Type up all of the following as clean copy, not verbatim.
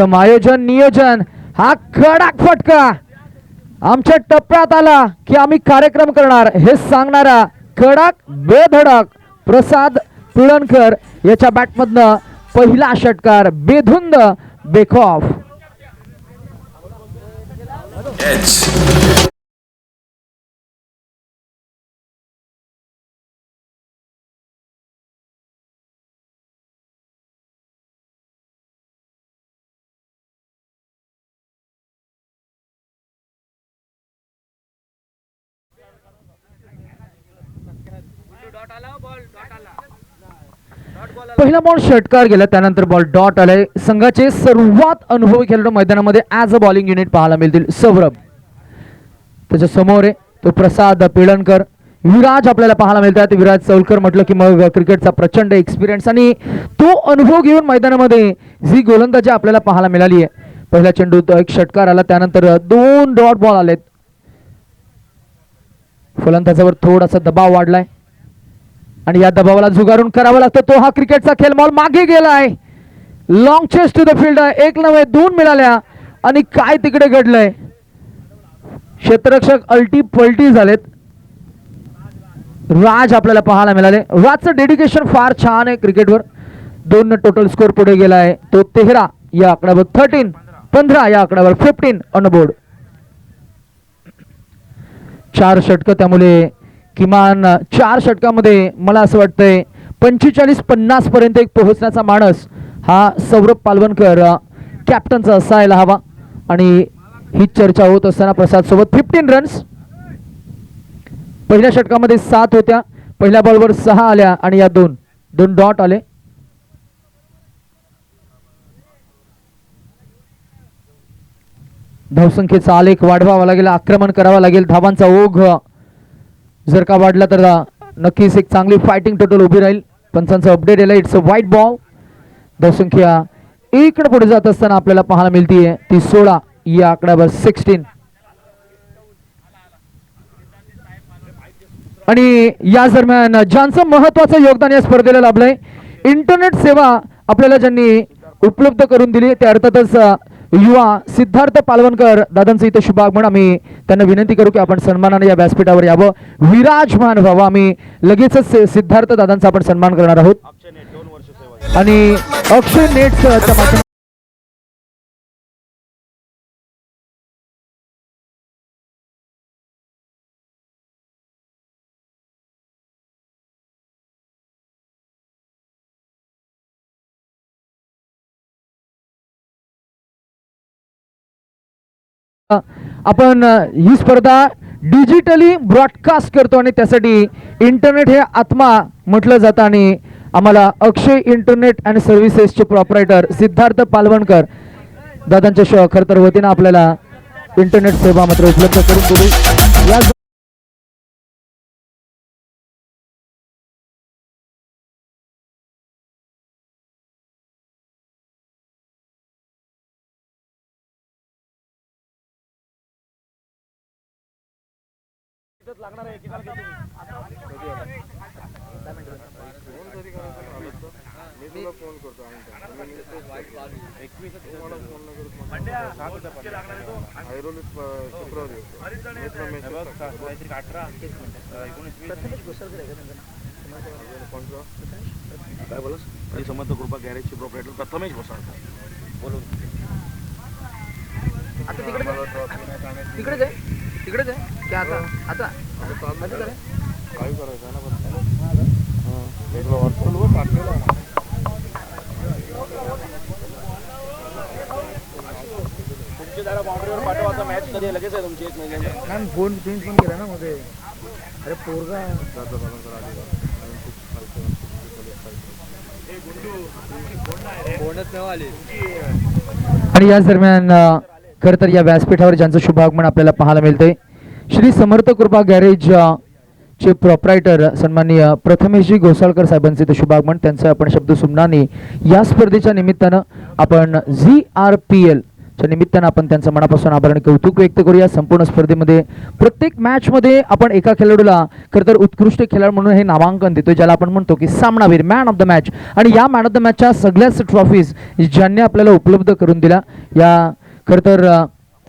उत्तम आयोजन नियोजन. हा कडक फटका आमच्या टप्प्यात आला की आम्ही कार्यक्रम करणार हे सांगणारा कडक बेधडक प्रसाद पिळणकर याच्या बॅटमधनं पहिला षटकार बेधुंद बेखौफ. पहिला बॉल षटकार गेला त्यानंतर बॉल डॉट आलाय. संघाचे सर्वात अनुभवी खेळाडू मैदानामध्ये ॲज अ बॉलिंग युनिट पाहायला मिळतील. सौरभ त्याच्या समोर आहे तो प्रसाद पिळणकर. विराज आपल्याला पाहायला मिळतात. विराज चौलकर म्हटलं की मग क्रिकेटचा प्रचंड एक्सपिरियन्स आणि तो अनुभव घेऊन मैदानामध्ये जी गोलंदाजी आपल्याला पाहायला मिळाली आहे. पहिला चेंडूत एक षटकार आला त्यानंतर 2 डॉट बॉल आलेत. फलंदाजावर थोडासा दबाव वाढलाय आणि या दबावाला झुगारून करावा लागतो. तो हा क्रिकेटचा खेळ. बॉल मागे गेलाय. Long chase to the field. 1 नव्हे 2 मिळाल्या आणि काय तिकडे घडलंय. क्षेत्ररक्षक अल्टी पलटी झालेत. राज आपल्याला पाहायला मिळाले. राजचं डेडिकेशन फार छान आहे क्रिकेटवर. 2 टोटल स्कोर पुढे गेलाय. तो 13 या आकड्यावर 15 या आकड्यावर 15 ऑन बोर्ड. 4 षटकं त्यामुळे किमान 4 षटकामध्ये मला असं वाटतंय 45-50 पर्यंत एक पोहोचण्याचा मानस हा सौरभ पालवणकर कॅप्टनचा असायला हवा. आणि ही चर्चा होत असताना प्रसाद सोबत 15 रन्स. पहिल्या षटकामध्ये 7 होत्या. पहिल्या बॉलवर 6 आल्या आणि या 2 डॉट आले. धावसंख्येचा आलेख वाढवावा लागेल. आक्रमण करावं लागेल. धावांचा ओघ जर का वाढला तर नक्कीच एक चांगली फायटिंग टोटल उभी राहील. पंचांचा अपडेट आला. It's a white ball. धावसंख्या इकडे पुढे जात असताना आपल्याला पाहायला मिळतीये ती 16 या आकड्यावर 16. आणि या दरम्यान ज्यांचं महत्वाचं योगदान या स्पर्धेला लाभलंय इंटरनेट सेवा आपल्याला ज्यांनी उपलब्ध करून दिली ते अर्थातच युवा सिद्धार्थ पालवणकर दादांचं इथे शुभागमन. आम्ही त्यांना विनंती करू की आपण सन्मानाने या व्यासपीठावर यावं. विराजमान व्हावं. आम्ही लगेचच सिद्धार्थ दादांचा आपण सन्मान करणार आहोत. आणि अक्षय नेटच्या माध्यमातून आपण ही स्पर्धा डिजिटली ब्रॉडकास्ट करतो आणि त्यासाठी इंटरनेट हे आत्मा म्हटलं जातं. आणि आम्हाला अक्षय इंटरनेट अँड सर्व्हिसेसचे प्रोप्रायटर सिद्धार्थ पालवणकर दादांच्या खरं तर वतीनं आपल्याला इंटरनेट सेवा मात्र उपलब्ध करून दिली. या लागणार आहे काय बोलस समर्थ कृपा गॅरेजचे प्रोप्रायटर प्रथमेश घोसाळकर बोलून आता तिकडेच आहे की आता आता काय करायचं ना वेगळं व्हॉट्सअपवर पाठवलं. तुमची जरा बाउंड्रीवर पाठवा. मॅच कधी लगेच आहे तुमची 1 महिन्याने. फोन चेंज पण केला ना मध्ये. अरे पोरगा आणि याच दरम्यान खरं तर या व्यासपीठावर ज्यांचं शुभागमन आपल्याला पाहायला मिळतंय श्री समर्थ कृपा गॅरेज चे प्रोप्रायटर सन्माननीय प्रथमेशजी घोसाळकर साहेबांचे ते शुभागमन. त्यांचं आपण शब्द सुमनानी या स्पर्धेच्या निमित्तानं आपण ZRPL निमित्तानं आपण त्यांचं मनापासून आभार आणि कौतुक व्यक्त करूया. संपूर्ण स्पर्धेमध्ये प्रत्येक मॅचमध्ये आपण एका खेळाडूला खरं तर उत्कृष्ट खेळाडू म्हणून हे नामांकन देतो, ज्याला आपण म्हणतो की सामनावीर, मॅन ऑफ द मॅच. आणि या मॅन ऑफ द मॅचच्या सगळ्याच ट्रॉफीज ज्यांनी आपल्याला उपलब्ध करून दिल्या, या खरं तर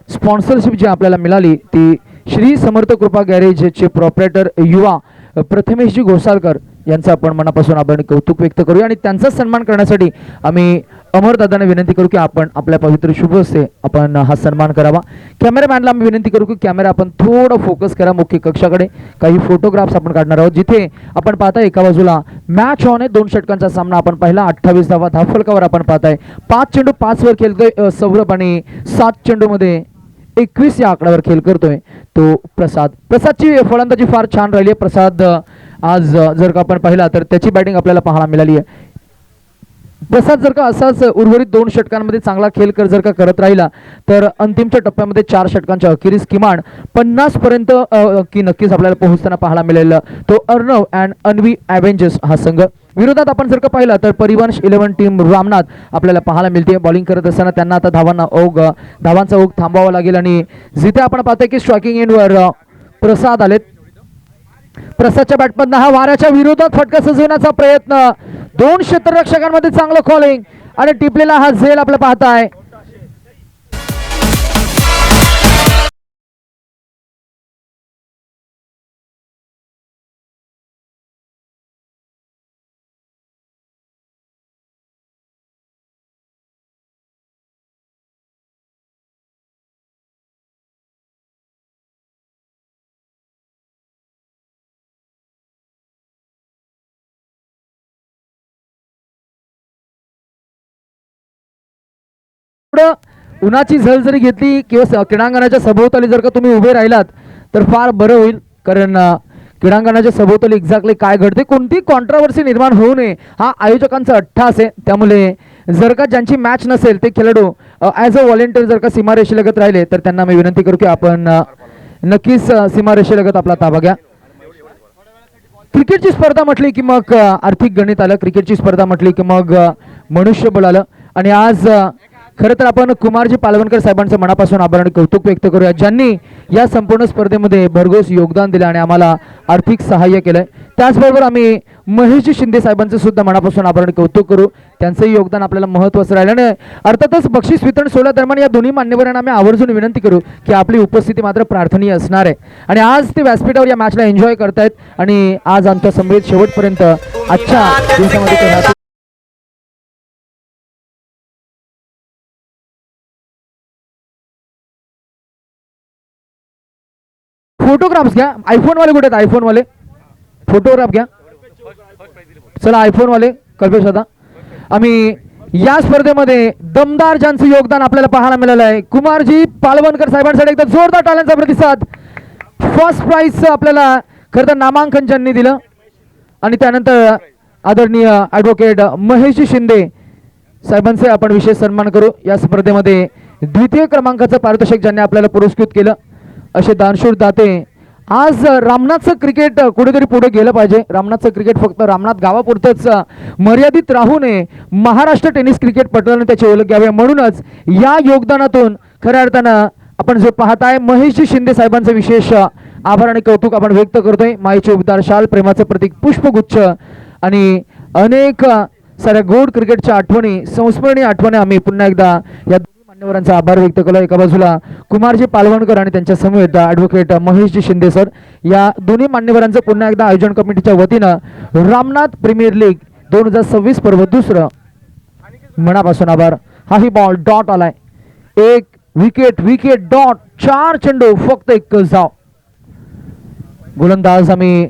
स्पॉन्सरशिप जी आपल्याला मिळाली ती श्री समर्थ कृपा गॅरेजचे प्रॉपरेटर युवा प्रथमेशजी घोसाळकर यांचं आपण मनापासून आभार आणि कौतुक व्यक्त करूया. आणि त्यांचा सन्मान करण्यासाठी आम्ही अमरदादांना विनंती करू की आपण आपल्या पवित्र शुभ हस्ते आपण हा सन्मान करावा. कॅमेरामॅनला आम्ही विनंती करू की कॅमेरा आपण थोडं फोकस करा मुख्य कक्षाकडे. काही फोटोग्राफ्स आपण काढणार आहोत, जिथे आपण पाहताय एका बाजूला मॅच ऑन आहे, 2 षटकांचा सामना आपण पाहिला. 28 धावा धावफलकावर आपण पाहताय. 5 चेंडू 5 वर खेळतोय सौरभ आणि 7 चेंडूमध्ये 21 या आकड्यावर खेळ करतोय तो प्रसाद. प्रसादची फलंदाजी फार छान राहिली आहे. प्रसाद आज जर का आपण पाहिला तर त्याची बॅटिंग आपल्याला पाहायला मिळाली आहे. प्रसाद जर का असाच उर्वरित 2 षटकांमध्ये चांगला खेळ जर का करत राहिला तर अंतिमच्या टप्प्यामध्ये 4 षटकांच्या अखेरीस किमान 50 पर्यंत की नक्कीच आपल्याला पोहोचताना पाहायला मिळेल तो अर्णव अँड अन्वी ॲव्हेंजर्स हा संघ. विरोधात आपण जर का पाहिला तर परिवंश 11 टीम रामनाथ आपल्याला पाहायला मिळते. बॉलिंग करत असताना त्यांना आता धावांचा ओघ थांबावा लागेल. आणि जिथे आपण पाहतोय की स्ट्रायकिंग एंडवर प्रसाद आलेत. प्रसादच्या बॅटमधनं हा वाऱ्याच्या विरोधात फटका सजवण्याचा प्रयत्न. 2 क्षेत्ररक्षकांमध्ये चांगलं कॉलिंग आणि टिपलेला हा झेल आपलं पाहताय. उन्हाची झळ जरी घेतली किंवा क्रीडांगणाच्या सभोवताली जर का तुम्ही उभे राहिलात तर फार बरं होईल. कारण क्रीडांगणाच्या सभोवताली एक्झॅक्टली काय घडते, कोणती कॉन्ट्रावर्सी निर्माण होऊ नये हा आयोजकांचा अट्टाहास आहे. त्यामुळे जर का ज्यांची मॅच नसेल ते खेळाडू ॲज अ व्हॉलेंटियर जर का सीमारेषेलगत राहिले तर त्यांना मी विनंती करू की आपण नक्कीच सीमारेषेलगत आपला ताबा घ्या. क्रिकेटची स्पर्धा म्हटली की मग आर्थिक गणित आलं, क्रिकेटची स्पर्धा म्हटली की मग मनुष्यबळ आलं. आणि आज खरं तर आपण कुमारजी पालवणकर साहेबांचं मनापासून आभार आणि कौतुक व्यक्त करूया, ज्यांनी या संपूर्ण स्पर्धेमध्ये भरघोस योगदान दिलं आणि आम्हाला आर्थिक सहाय्य केलंय. त्याचबरोबर आम्ही महेशजी शिंदे साहेबांचं सुद्धा मनापासून आभार आणि कौतुक करू. त्यांचंही योगदान आपल्याला महत्त्वाचं राहिल्याने अर्थातच बक्षीस वितरण सोहळ्यादरम्यान या दोन्ही मान्यवरांना आम्ही आवर्जून विनंती करू की आपली उपस्थिती मात्र प्रार्थनीय असणार आहे. आणि आज ते व्यासपीठावर या मॅचला एन्जॉय करतायत आणि आज आमच्या समवेत शेवटपर्यंत आजच्या दिवसामध्ये फोटोग्राफ्स घ्या. आयफोन वाले कुठे आहेत? आयफोन वाले फोटोग्राफ घ्या. चला आयफोन वाले कल्पेश दादा. आम्ही या स्पर्धेमध्ये दमदार ज्यांचं योगदान आपल्याला पाहायला मिळालं आहे, कुमारजी पालवणकर साहेबांसाठी एकदा जोरदार टाळ्यांचा प्रतिसाद. फर्स्ट प्राइज आपल्याला खरं तर नामांकन ज्यांनी दिलं. आणि त्यानंतर आदरणीय ॲडव्होकेट महेशजी शिंदे साहेबांचे आपण विशेष सन्मान करू. या स्पर्धेमध्ये द्वितीय क्रमांकाचं पारितोषिक ज्यांनी आपल्याला पुरस्कृत केलं असे दानशूर दाते. आज रामनाथचं क्रिकेट कुठेतरी पुढे गेलं पाहिजे. रामनाथचं क्रिकेट फक्त रामनाथ गावापुरतंच मर्यादित राहू नये, महाराष्ट्र टेनिस क्रिकेट पटलाने त्याची ओळख घ्यावी. म्हणूनच या योगदानातून खऱ्या अर्थानं आपण जे पाहताय महेशजी शिंदे साहेबांचं विशेष आभार आणि कौतुक आपण व्यक्त करतोय. मायेचे उबदार शाल, प्रेमाचं प्रतीक पुष्पगुच्छ आणि अनेक साऱ्या गोड क्रिकेटच्या आठवणी, संस्मरणीय आठवणी आम्ही पुन्हा एकदा या मान्यवरांचा आभार व्यक्त केला. एका बाजूला कुमारजी पालवणकर आणि त्यांच्या समवेत ॲडव्होकेट महेशजी शिंदे सर, या दोन्ही मान्यवरांचं पुन्हा एकदा आयोजन कमिटीच्या वतीनं रामनाथ प्रीमियर लीग 2026 पर्व दुसरं मनापासून आभार. हाही बॉल डॉट आलाय. एक विकेट डॉट. 4 चेंडू फक्त 1 धाव. गोलंदाज आम्ही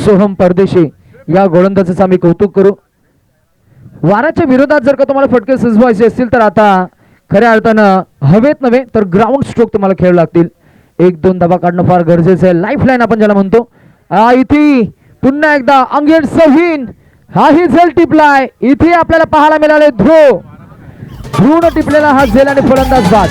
सोहम परदेशी या गोलंदाजाचं आम्ही कौतुक करू. वाऱ्याच्या विरोधात जर का तुम्हाला फटके सजवायचे असतील तर आता खऱ्या अर्थानं हवेत नव्हे तर ग्राउंड स्ट्रोक तुम्हाला खेळावे लागतील. 1-2 धावा काढणं फार गरजेचं आहे. लाईफ लाईन आपण ज्याला म्हणतो. इथे पुन्हा एकदा अंगेड सहीन हाही झेल टिपलाय. इथे आपल्याला पाहायला मिळाले ध्रुवनं टिपलेला हा झेल आणि फलंदाज बाद.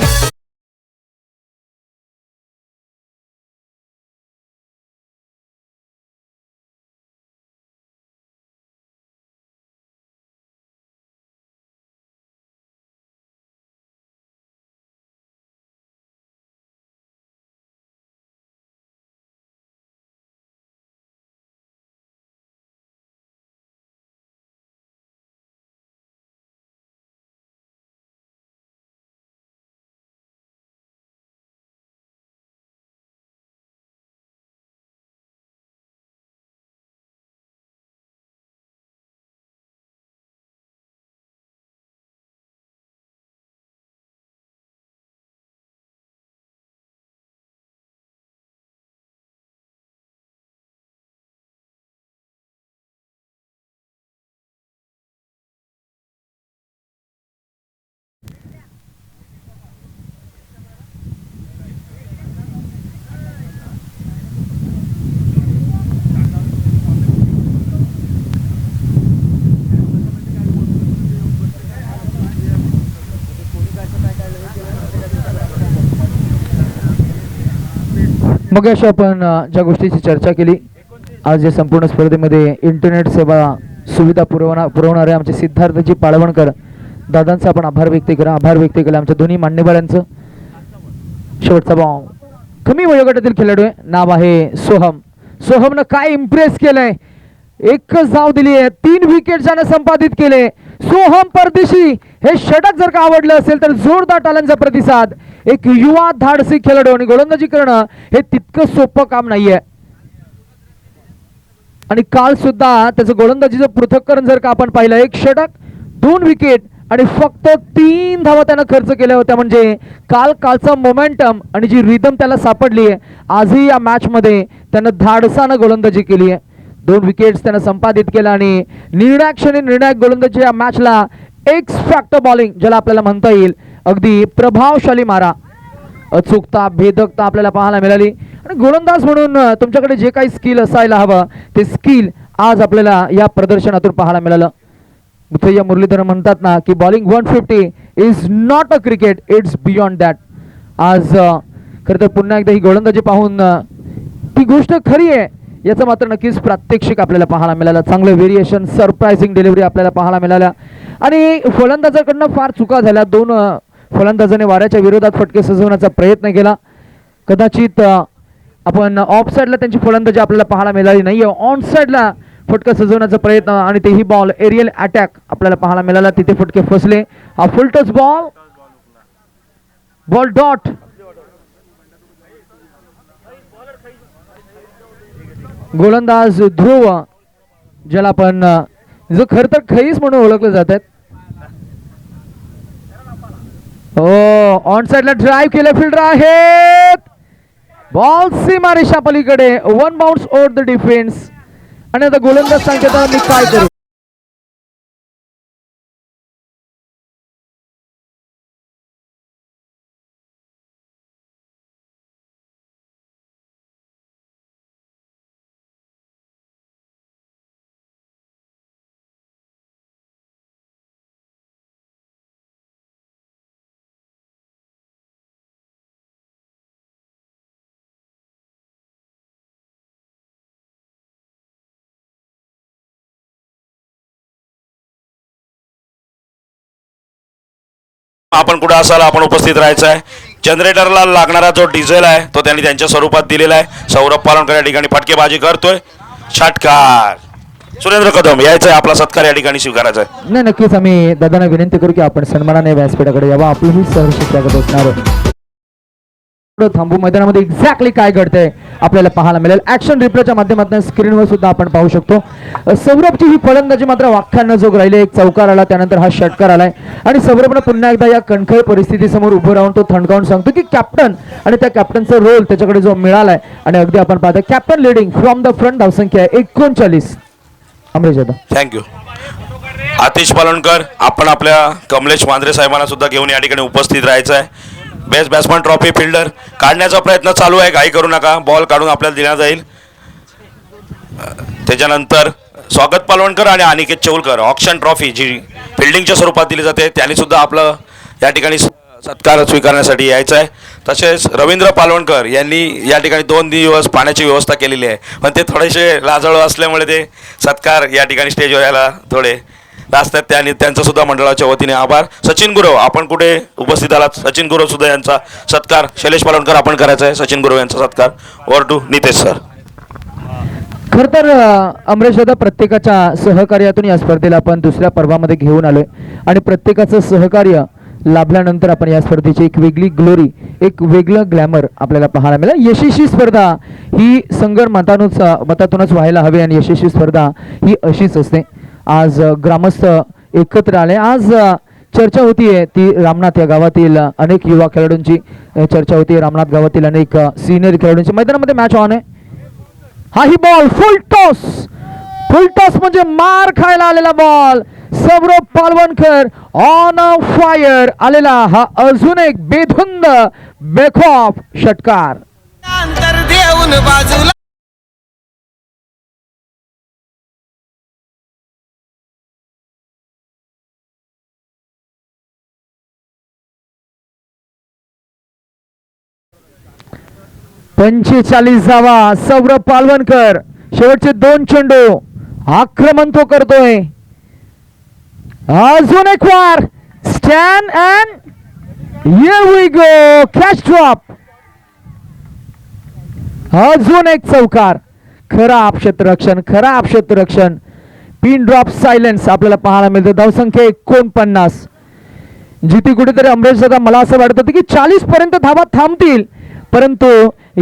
मग अशी आपण ज्या गोष्टीची चर्चा केली, आज या संपूर्ण स्पर्धेमध्ये इंटरनेट सेवा सुविधा पुरवणारे आमचे सिद्धार्थजी पाळवणकर दादांचा आपण आभार व्यक्त केला आमच्या दोन्ही मान्यवरांचं. शेवटचा बॉल कमी वयोगटातील खेळाडू आहे, नाव आहे सोहमनं काय इम्प्रेस केलंय, एकच धाव दिली आहे, 3 विकेट ज्याने संपादित केले. सोहम परदेशी हे षटक जर का आवडलं असेल तर जोरदार टाळ्यांचा प्रतिसाद. एक युवा धाडसी खेळाडू आणि गोलंदाजी करणं हे तितकं सोपं काम नाहीये. आणि काल सुद्धा त्याचं गोलंदाजीचं पृथक्करण जर का आपण पाहिलं, 1 षटक 2 विकेट आणि फक्त 3 धावा त्यानं खर्च केल्या होत्या. म्हणजे कालचा मोमेंटम आणि जी रिदम त्याला सापडली आहे, आजही या मॅच मध्ये त्यानं धाडसानं गोलंदाजी केली आहे. 2 विकेट्स त्यानं संपादित केला आणि निर्णायक गोलंदाजी या मॅचला एक्स फॅक्टर बॉलिंग ज्याला आपल्याला म्हणता येईल, अगदी प्रभावशाली मारा, अचूकता, भेदकता आपल्याला पाहायला मिळाली. आणि गोलंदाज म्हणून तुमच्याकडे जे काही स्किल असायला हवं ते स्किल आज आपल्याला या प्रदर्शनातून पाहायला मिळालं. मुथय्या मुरलीधरन म्हणतात ना की bowling 150 is not a cricket, it's beyond that. आज खरं तर पुन्हा एकदा ही गोलंदाजी पाहून ती गोष्ट खरी आहे याचं मात्र नक्कीच प्रात्यक्षिक आपल्याला पाहायला मिळालं. चांगलं व्हेरिएशन, सरप्राइझिंग डिलिव्हरी आपल्याला पाहायला मिळाल्या. आणि फलंदाजाकडनं फार चुका झाल्या. 2 फलंदाजाने वाऱ्याच्या विरोधात फटके सजवण्याचा प्रयत्न केला. कदाचित आपण ऑफ साईडला त्यांची फलंदाजी आपल्याला पाहायला मिळाली नाहीये, ऑन साईडला फटका सजवण्याचा प्रयत्न आणि तेही बॉल एरियल अटॅक आपल्याला पाहायला मिळाला, तिथे फटके फसले. हा फुल टच बॉल डॉट. गोलंदाज ध्रुव ज्याला आपण जो खर तर खईस म्हणून ओळखले जातात, ऑन साइडला ड्राईव्ह केले, फिल्डर आहेत, बॉल सीमा रेषा पलीकडे, 1 बाउन्स ओव्हर द डिफेन्स. आणि आता गोलंदाज सांगतात मी काय करू. आपण कुठे असाल, आपण उपस्थित राहायचं आहे. जनरेटरला लागणारा जो डिझेल आहे तो त्यांनी त्यांच्या स्वरूपात दिलेला आहे. सौरभ पालनकर या ठिकाणी फटकेबाजी करतोय. षटकार. सुरेंद्र कदम यायचंय, आपला सत्कार या ठिकाणी स्वीकारायचा आहे. नाही, नक्कीच आम्ही दादांना विनंती करू की आपण सन्मानाने व्यासपीठाकडे यावं, आपलीही सहर्ष स्वागत असणार आहे. थांबू मैदानामध्ये एक्झॅक्टली काय घडतंय आपल्याला पाहायला मिळेल. ऍक्शन रिप्लेच्या माध्यमातून स्क्रीनवर सुद्धा आपण पाहू शकतो. सौरभची ही फलंदाजी मात्र वाख्यानं जोग राहिली. एक चौकार आला, त्यानंतर हा षटकार आलाय आणि सौरभनं पुन्हा एकदा या कणखर परिस्थितीसमोर उभं राहून तो थंडकावून सांगतो की कॅप्टन आणि त्या कॅप्टनचा रोल त्याच्याकडे जो मिळालाय. आणि अगदी आपण पाहतो captain leading from the front, धावसंख्या 39. अमरेश दादा थँक्यू. आतिश पालनकर, आपण आपल्या कमलेश वांद्रे साहेबांना सुद्धा घेऊन या ठिकाणी उपस्थित राहायचं आहे. बेस्ट बॅट्समन ट्रॉफी फिल्डर काढण्याचा प्रयत्न चालू आहे, घाई करू नका, बॉल काढून आपल्याला देण्यात जाईल. त्याच्यानंतर स्वागत पालवणकर आणि अनिकेत चौलकर, ऑक्शन ट्रॉफी जी फिल्डिंगच्या स्वरूपात दिली जाते, त्यांनी सुद्धा आपलं या ठिकाणी सत्कार स्वीकारण्यासाठी यायचं आहे. तसेच रवींद्र पालवणकर यांनी या ठिकाणी 2 दिवस पाण्याची व्यवस्था केलेली आहे, पण ते थोडेसे लाजळू असल्यामुळे ते सत्कार या ठिकाणी स्टेजवर यायला थोडे असतात. त्यांचा सुद्धा मंडळाच्या वतीने आभार. सचिन गुरव, आपण कुठे उपस्थित आलात? सचिन गुरव सुद्धा यांचा सत्कार शैलेश पालवणकर आपण करायचा आहे. सचिन गुरव यांचा सत्कार. Over to Nitesh sir. खर तर अमरेश दादा, प्रत्येकाच्या सहकार्यातून या स्पर्धेला आपण दुसऱ्या पर्वामध्ये घेऊन आलोय आणि प्रत्येकाचं सहकार्य लाभल्यानंतर आपण या स्पर्धेची एक वेगळी ग्लोरी, एक वेगळं ग्लॅमर आपल्याला पाहायला मिळेल. यशस्वी स्पर्धा ही मतातूनच व्हायला हवी आणि यशस्वी स्पर्धा ही अशीच असते. आज ग्रामस्थ एकत्र आले. आज चर्चा होतीये ती रामनाथ या गावातील अनेक युवा खेळाडूंची चर्चा होती, रामनाथ गावातील अनेक सिनियर खेळाडूंची. मैदानामध्ये मॅच ऑन आहे. हा ही बॉल फुल टॉस म्हणजे मार खायला आलेला ball. Saurabh Palwankar on fire आलेला हा अजून एक बेधुंद बेखौफ षटकार. 45 धावा. सौरभ पालवणकर शेवटचे 2 चेंडू आक्रमण तो करतोय. अजून एक वार. Stand and here we go. Catch drop. अजून एक चौकार. खराब क्षेत्ररक्षण, खराब क्षेत्ररक्षण. पिन ड्रॉप सायलेन्स आपल्याला पाहायला मिळतं. धावसंख्या 49. जिथे कुठेतरी अमरेश दादा मला असं वाटत होतं की 40 पर्यंत धावा थांबतील, परंतु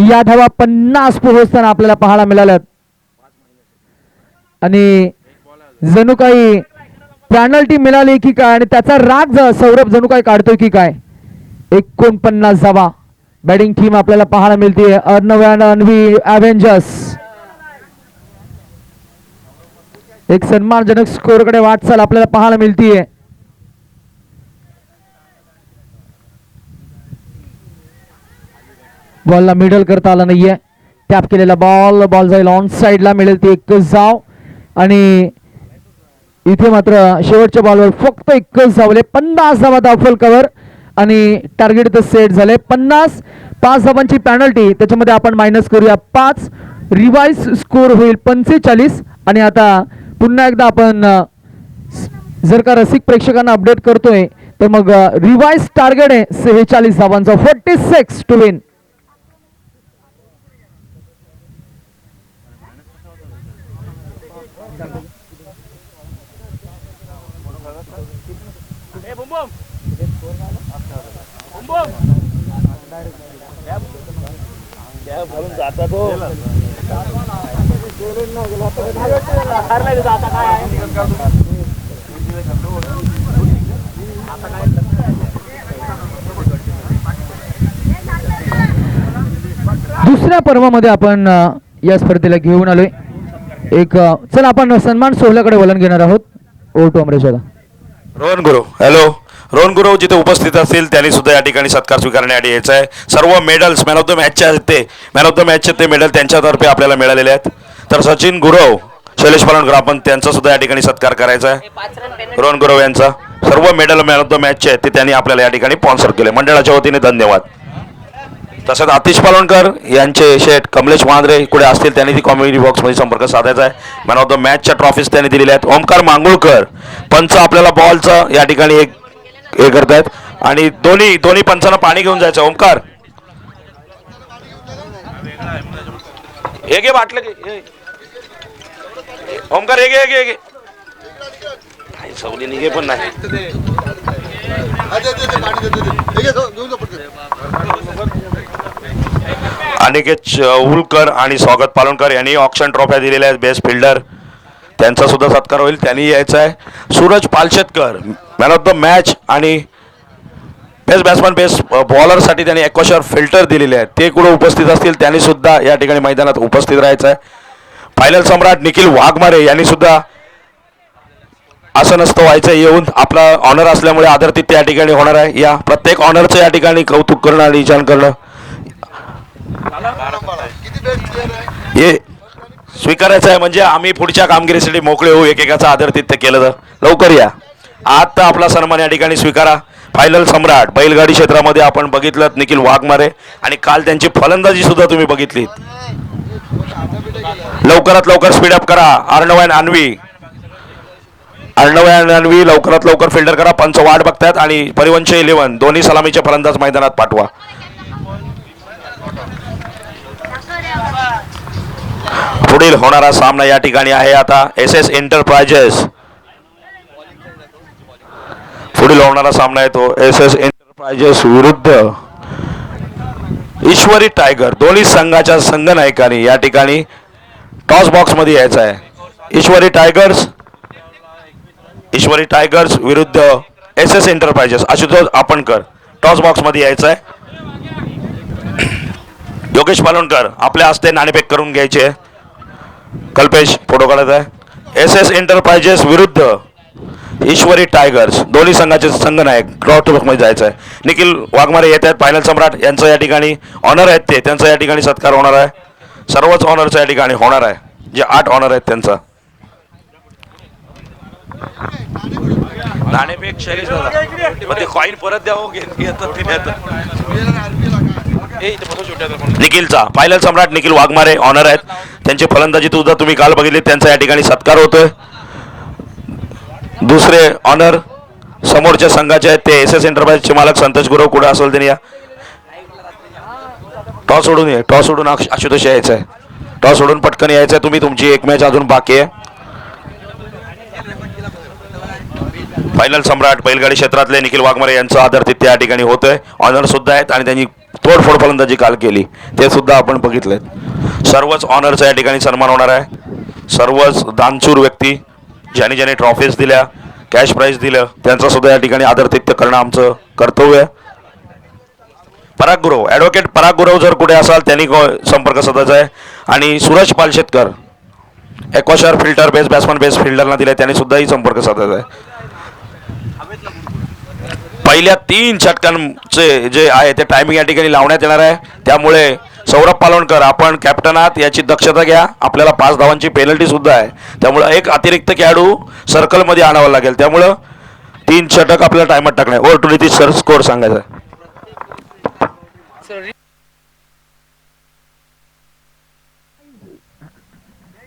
या धावा 50 पोहोचताना आपल्याला पाहायला मिळाल्यात. आणि जणू काही पेनल्टी मिळाली की काय आणि त्याचा राग सौरभ जणू काय काढतोय की काय. 49 धावा बॅटिंग टीम आपल्याला पाहायला मिळते. अर्णव अन्वी अव्हेंजर्स एक सन्मानजनक स्कोरकडे वाटचाल आपल्याला पाहायला मिळतीये. बॉलला मिडल करता आला नाहीये. टॅप केलेला बॉल जाईल ऑन साइडला. मिळेल ती एकच धाव आणि इथे मात्र शेवटच्या बॉलवर फक्त एकच धावले. 50 धावा दाखल कव्हर आणि टार्गेट तर सेट झाले 50. 5 धावांची पेनल्टी त्याच्यामध्ये आपण मायनस करूया 5. रिवाइज स्कोर होईल 45. आणि आता पुन्हा एकदा आपण जर का रसिक प्रेक्षकांना अपडेट करतोय तर मग रिवाइज टार्गेट आहे 46 धावांचा. 46 टू विन. दुसऱ्या पर्वामध्ये आपण या स्पर्धेला घेऊन आलोय. एक चला आपण सन्मान सोहळ्याकडे वळण घेणार आहोत. ओ टू अमरेश दादा. रोहन गुरु, हॅलो. रोहन गुरु जिथे उपस्थित असतील त्यांनी सुद्धा या ठिकाणी सत्कार स्वीकारण्यासाठी यायचं आहे. सर्व मेडल्स मॅन ऑफ द मॅचचे आहेत ते मॅन ऑफ द मॅचचे ते मेडल त्यांच्यातर्फे आपल्याला मिळालेले आहेत. तर सचिन गुरव, शैलेश पालवणकर आपण त्यांचा सुद्धा या ठिकाणी सत्कार करायचा आहे. रोहन गुरव यांचा सर्व मेडल मॅन ऑफ द मॅचचे आहेत ते त्यांनी आपल्याला या ठिकाणी स्पॉन्सर केले. मंडळाच्या वतीने धन्यवाद. तसंच आतिश पालवणकर यांचे शेठ कमलेश वांद्रे कुठे असतील त्यांनी ती कॉमेडी बॉक्समध्ये संपर्क साधायचा आहे. मॅन ऑफ द मॅचच्या ट्रॉफीज त्यांनी दिलेल्या आहेत. ओमकार मांगुळकर पंच आपल्याला बॉलचं या ठिकाणी एक हे करतायत आणि दोन्ही पंचांना पाणी घेऊन जायचं. ओमकार हे घे बाटलं घे. ओमकार हे घे सवली निघे पण नाही. अनिकेत चौलकर आणि स्वागत पालवणकर यांनी ऑक्शन ट्रॉफ्या दिलेल्या आहेत. बेस्ट फिल्डर त्यांचा सुद्धा सत्कार होईल, त्यांनी यायचा आहे. Suraj Palshetkar man of the match आणि बेस्ट बॅट्समन बेस्ट बॉलरसाठी त्यांनी ॲक्वाशर फिल्टर दिलेले आहेत. ते कुठे उपस्थित असतील त्यांनी सुद्धा या ठिकाणी मैदानात उपस्थित राहायचं आहे. फायनल सम्राट निखिल वाघमारे यांनी सुद्धा असं नसतं व्हायचं येऊन आपला ऑनर असल्यामुळे आदरातिथ्य त्या ठिकाणी होणार आहे. या प्रत्येक ऑनरचं या ठिकाणी कौतुक करणं आणि विचार करणं हे स्वीकारायचं आहे. म्हणजे आम्ही पुढच्या कामगिरीसाठी मोकळे होऊ. एकेकाचं आदरातिथ्य केलं तर लवकर या. आता आपला सन्मान या ठिकाणी स्वीकारा. फायनल सम्राट बैलगाडी क्षेत्रामध्ये आपण बघितलं निखिल वाघमारे आणि काल त्यांची फलंदाजी सुद्धा तुम्ही बघितली. लवकरात लवकर स्पीडअप करा. अर्णव अन्वी लवकरात लवकर फिल्डर करा. पंच वाट बघतायत आणि परिवंश 11 दोन्ही सलामीचे फलंदाज मैदानात पाठवा. पुढील होणारा सामना या ठिकाणी आहे आता SS एंटरप्राइजेस. पुढील होणारा सामना आहे तो SS एंटरप्राइजेस विरुद्ध ईश्वरी टायगर. दोन्ही संघाच्या संघनायकांनी या ठिकाणी टॉस बॉक्स मध्ये यायचं आहे. ईश्वरी टायगर्स विरुद्ध SS एंटरप्राइजेस. आशुतोष आपणकर टॉस बॉक्स मध्ये यायचं आहे. योगेश पालवणकर आपल्या हस्ते नाणेफेक करून घ्यायचे. कल्पेश फोटो काढत आहे. SS एंटरप्राइजेस विरुद्ध ईश्वरी टायगर्स दोन्ही संघाचे संघनायक टॉस बॉक्स मध्ये जायचं आहे. निखिल वाघमारे येत आहेत. फायनल सम्राट यांचं या ठिकाणी ऑनर आहेत ते त्यांचा या ठिकाणी सत्कार होणार आहे. सर्वच ऑनरचा या ठिकाणी होणार आहे. जे 8 ऑनर आहेत त्यांचा नाणेफेक शैलेश दादा. मग ते कॉईन परत द्यावं घेतात. निखिलचा फायनल सम्राट निखिल वाघमारे ऑनर आहेत. त्यांची फलंदाजी सुद्धा तुम्ही काल बघितली, त्यांचा या ठिकाणी सत्कार होतोय. दुसरे ऑनर समोरच्या संघाचे आहेत ते SS एंटरप्राइजचे मालक संतोष गुरव. कुठं असेल त्यांनी या टॉस सोडून आशुतोष यायचं आहे. टॉस सोडून पटकन यायचं आहे तुम्ही. तुमची एक मॅच अजून बाकी आहे. फायनल सम्राट बैलगाडी क्षेत्रातले निखिल वाघमारे यांचं आदरातिथ्य या ठिकाणी होतंय. ऑनर सुद्धा आहेत आणि त्यांनी तोडफोड फलंदाजी काल केली ते सुद्धा आपण बघितलेत. सर्वच ऑनरचा या ठिकाणी सन्मान होणार आहे. सर्वच दानशूर व्यक्ती ज्यांनी ज्यांनी ट्रॉफीज दिल्या, कॅश प्राईज दिलं, त्यांचा सुद्धा या ठिकाणी आदरातिथ्य करणं आमचं कर्तव्य आहे. पराग गुरव, ॲडव्होकेट पराग गुरव जर कुठे असाल त्यांनी संपर्क साधायचा आहे. आणि Suraj Palshetkar Aquasure filter best batsman best फिल्डरला दिले, त्यांनी सुद्धाही संपर्क साधायचा आहे. पहिल्या 3 षटकांचे जे आहे ते टायमिंग या ठिकाणी लावण्यात येणार आहे. त्यामुळे सौरभ पालवणकर आपण कॅप्टन आहात याची दक्षता घ्या. आपल्याला 5 धावांची पेनल्टी सुद्धा आहे. त्यामुळं एक अतिरिक्त खेळाडू सर्कलमध्ये आणावा लागेल. त्यामुळं 3 षटक आपल्याला टायमात टाकणे. Over to Nitish sir score सांगायचा आहे.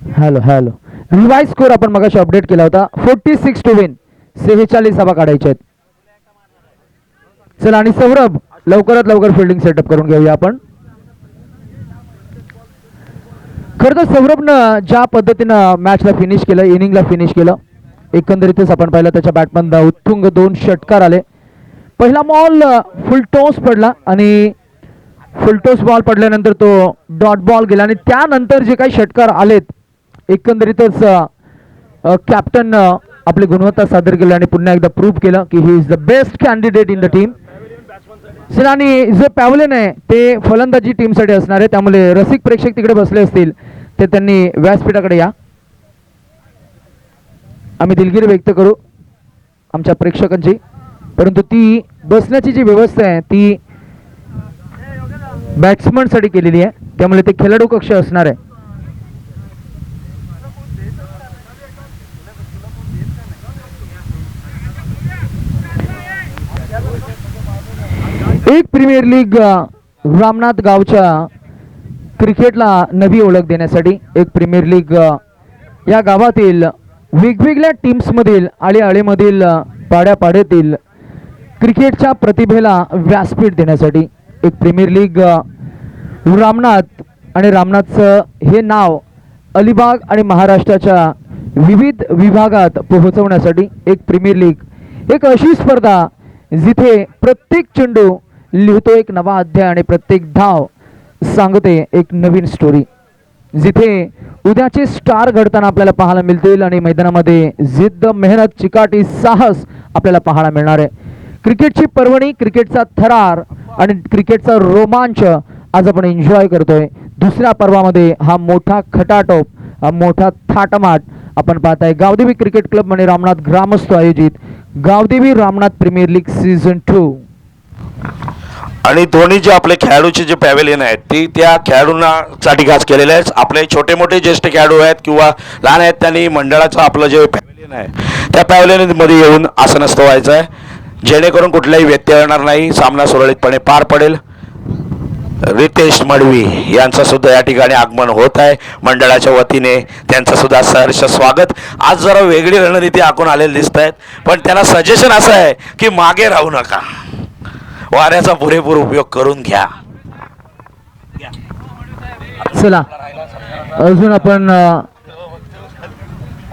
हॅलो रिवाइज स्कोर आपण मगाशी अपडेट केला होता. 46 टू विन. 46 धावा काढायच्या आहेत. चला आणि सौरभ लवकरात लवकर फिल्डिंग सेटअप करून घेऊया आपण. खरं तर सौरभनं ज्या पद्धतीनं मॅचला फिनिश केलं, इनिंगला फिनिश केलं, एकंदरीतच आपण पाहिलं त्याच्या बॅटमधून उत्तुंग 2 षटकार आले. पहिला बॉल फुल टॉस पडला आणि फुल टॉस बॉल पडल्यानंतर तो डॉट बॉल गेला आणि त्यानंतर जे काही षटकार आलेत एकंदरीतच कॅप्टन आपली गुणवत्ता सादर केली आणि पुन्हा एकदा प्रूव्ह केलं की he is the best candidate in the team. आणि जे पॅव्हलियन आहे ते फलंदाजी टीमसाठी असणार आहे. त्यामुळे रसिक प्रेक्षक तिकडे बसले असतील ते त्यांनी व्यासपीठाकडे या. आम्ही दिलगिरी व्यक्त करू आमच्या प्रेक्षकांची, परंतु ती बसण्याची जी व्यवस्था आहे ती बॅट्समनसाठी केलेली आहे. त्यामुळे ते खेळाडू कक्ष असणार आहे. एक प्रीमियर लीग रामनाथ गावच्या क्रिकेटला नवी ओळख देण्यासाठी एक प्रीमियर लीग या गावातील वेगवेगळ्या टीम्समधील आळेमधील पाड्यापाड्यातील क्रिकेटच्या प्रतिभेला व्यासपीठ देण्यासाठी एक प्रीमियर लीग रामनाथ आणि रामनाथचं हे नाव अलिबाग आणि महाराष्ट्राच्या विविध विभागात पोहोचवण्यासाठी एक प्रीमियर लीग, एक अशी स्पर्धा जिथे प्रत्येक चेंडू लिहितो एक नवा अध्याय आणि प्रत्येक धाव सांगते एक नवीन स्टोरी, जिथे उद्याचे स्टार घडताना आपल्याला पाहायला मिळतील आणि मैदानामध्ये जिद्द, मेहनत, चिकाटी, साहस आपल्याला पाहायला मिळणार आहे. क्रिकेटची पर्वणी, क्रिकेटचा थरार आणि क्रिकेटचा रोमांच आज आपण एन्जॉय करतोय. दुसऱ्या पर्वामध्ये हा मोठा खटाटोप, हा मोठा थाटमाट आपण पाहताय. गावदेवी क्रिकेट क्लब आणि रामनाथ ग्रामस्थ आयोजित Gavdevi Ramnath premier league season 2. आणि दोन्ही जे आपले खेळाडूचे जे पॅव्हेलियन आहेत ती त्या खेळाडूंना साठी खास केलेले आहेत. आपले छोटे मोठे ज्येष्ठ खेळाडू आहेत किंवा लहान आहेत त्यांनी मंडळाचं आपलं जे पॅव्हेलियन आहे त्या पॅव्हेलियनमध्ये येऊन आसनस्थ व्हायचं आहे, जेणेकरून कुठलाही व्यत्यय येणार नाही, सामना सुरळीतपणे पार पडेल. रितेश मडवी यांचं सुद्धा या ठिकाणी आगमन होत आहे मंडळाच्या वतीने. त्यांचं सुद्धा सहर्ष स्वागत. आज जरा वेगळी रणनीती आखून आलेली दिसत आहेत, पण त्यांना सजेशन असं आहे की मागे राहू नका, वाऱ्याचा पुरेपूर उपयोग करून घ्या. चला अजून आपण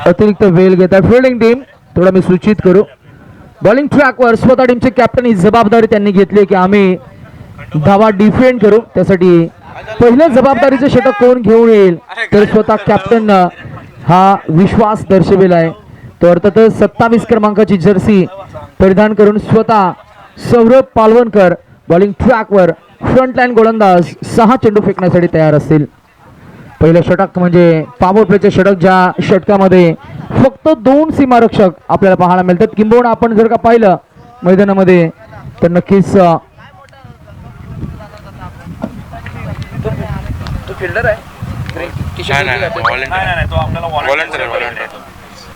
अतिरिक्त वेळ घेता. फिल्डिंग टीम थोडा मी सूचित करू. बॉलिंग ट्रॅकवर स्वतः टीमचे कॅप्टन ही जबाबदारी त्यांनी घेतली की आम्ही धावा डिफेंड करू. त्यासाठी पहिल्या जबाबदारीचे षटक कोण घेऊन येईल तर स्वतः कॅप्टन हा विश्वास दर्शविला आहे. तो अर्थातच 27 क्रमांकाची जर्सी परिधान करून स्वतः सौरभ पालवणकर बॉलिंग ट्रॅकवर फ्रंटलाईन गोलंदाज 6 चेंडू फेकण्यासाठी तयार असतील. पहिलं षटक म्हणजे पॉवर प्लेचे षटक, ज्या षटकामध्ये फक्त 2 सीमारक्षक आपल्याला पाहायला मिळतात. किंबहुना आपण जर का पाहिलं मैदानामध्ये तर नक्कीच